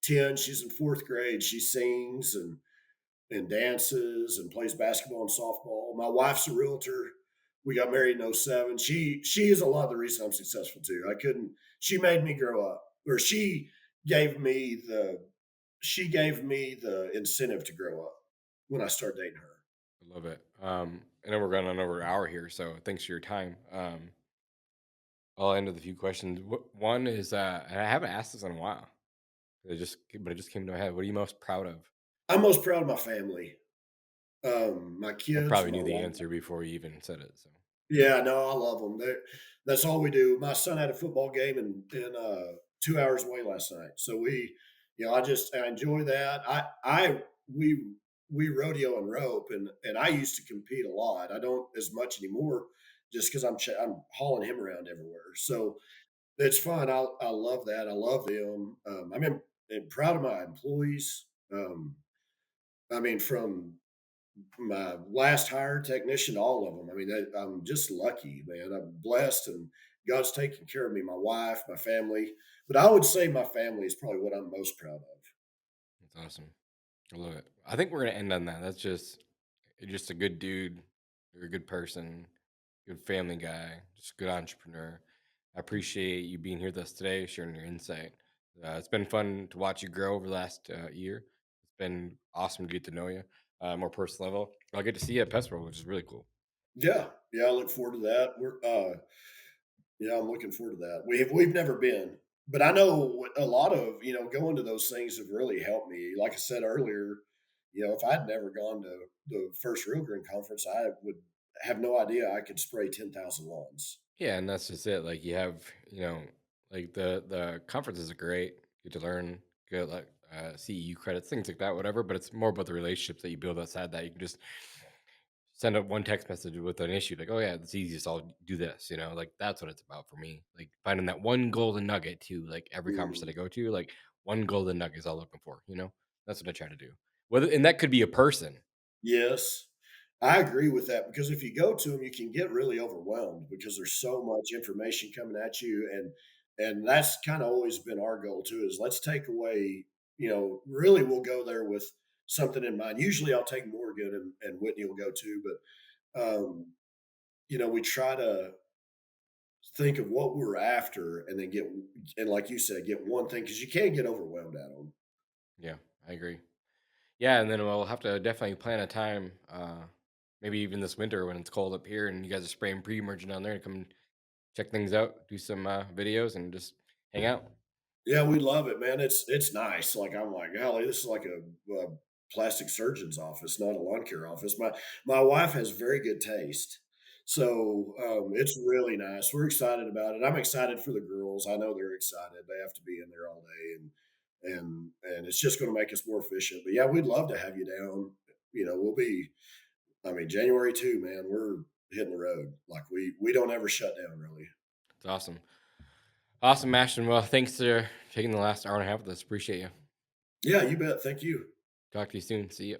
10. She's in fourth grade. She sings and dances and plays basketball and softball. My wife's a realtor. We got married in '07. She is a lot of the reason I'm successful too. I couldn't. She made me grow up, or gave me the she gave me the incentive to grow up when I started dating her. I love it. I know we're going on over an hour here, so thanks for your time. I'll end with a few questions. One is, and I haven't asked this in a while. But it just came to my head. What are you most proud of? I'm most proud of my family. My I kids, probably my knew the wife. answer before you even said it. So Yeah, no, I love them. That's all we do. My son had a football game in 2 hours away last night, so I enjoy that. We we rodeo and rope, and I used to compete a lot. I don't as much anymore, just because I'm hauling him around everywhere. So it's fun. I love that. I love them. I'm proud of my employees. I mean, from my last hire technician to all of them. I mean, I'm just lucky, man. I'm blessed, and God's taking care of me. My wife, my family, but I would say my family is probably what I'm most proud of. that's awesome. I love it. I think we're gonna end on that. That's just you're just a good dude. You're a good person, good family guy, just a good entrepreneur. I appreciate you being here with us today, sharing your insight. It's been fun to watch you grow over the last year. It's been awesome to get to know you more personal level. I'll get to see you at Pest Control, which is really cool. Yeah, yeah, I look forward to that. Yeah, I'm looking forward to that. We've never been, but I know a lot of going to those things have really helped me. Like I said earlier, if I'd never gone to the first Real Green conference, I would have no idea I could spray 10,000 lawns. Yeah, and that's just it. Like you have, like the conferences are great. Get to learn, get like CEU credits, things like that, whatever. But it's more about the relationships that you build outside that. You can just send up one text message with an issue, like, oh yeah, it's easiest. I'll do this. Like that's what it's about for me. Like finding that one golden nugget too. Like every conference that I Mhm. go to, like one golden nugget is all I'm looking for. That's what I try to do. Whether and that could be a person. Yes. I agree with that because if you go to them, you can get really overwhelmed because there's so much information coming at you, and that's kind of always been our goal too. Is let's take away, really we'll go there with something in mind. Usually, I'll take Morgan and Whitney will go too, but we try to think of what we're after and then and like you said, get one thing because you can get overwhelmed at them. Yeah, I agree. Yeah, and then we'll have to definitely plan a time, maybe even this winter when it's cold up here and you guys are spraying pre-emergent down there to come check things out, do some videos, and just hang out. Yeah, we love it, man. It's nice. Like I'm like, golly, this is like a plastic surgeon's office, not a lawn care office. My wife has very good taste, so it's really nice. We're excited about it. I'm excited for the girls. I know they're excited. They have to be in there all day, and it's just going to make us more efficient. But yeah, we'd love to have you down. We'll be. I mean, January too, man. We're hitting the road. Like we don't ever shut down, really. It's awesome. Awesome, Ashton. Well, thanks for taking the last hour and a half with us. Appreciate you. Yeah, you bet. Thank you. Talk to you soon. See you.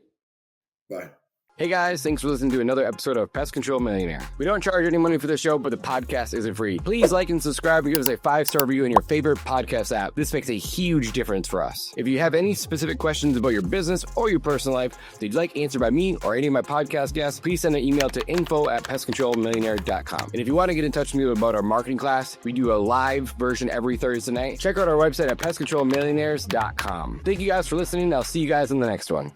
Bye. Hey guys, thanks for listening to another episode of Pest Control Millionaire. We don't charge any money for the show, but the podcast isn't free. Please like and subscribe and give us a 5-star review in your favorite podcast app. This makes a huge difference for us. If you have any specific questions about your business or your personal life that you'd like answered by me or any of my podcast guests, please send an email to info@pestcontrolmillionaire.com. And if you want to get in touch with me about our marketing class, we do a live version every Thursday night. Check out our website at pestcontrolmillionaires.com. Thank you guys for listening. I'll see you guys in the next one.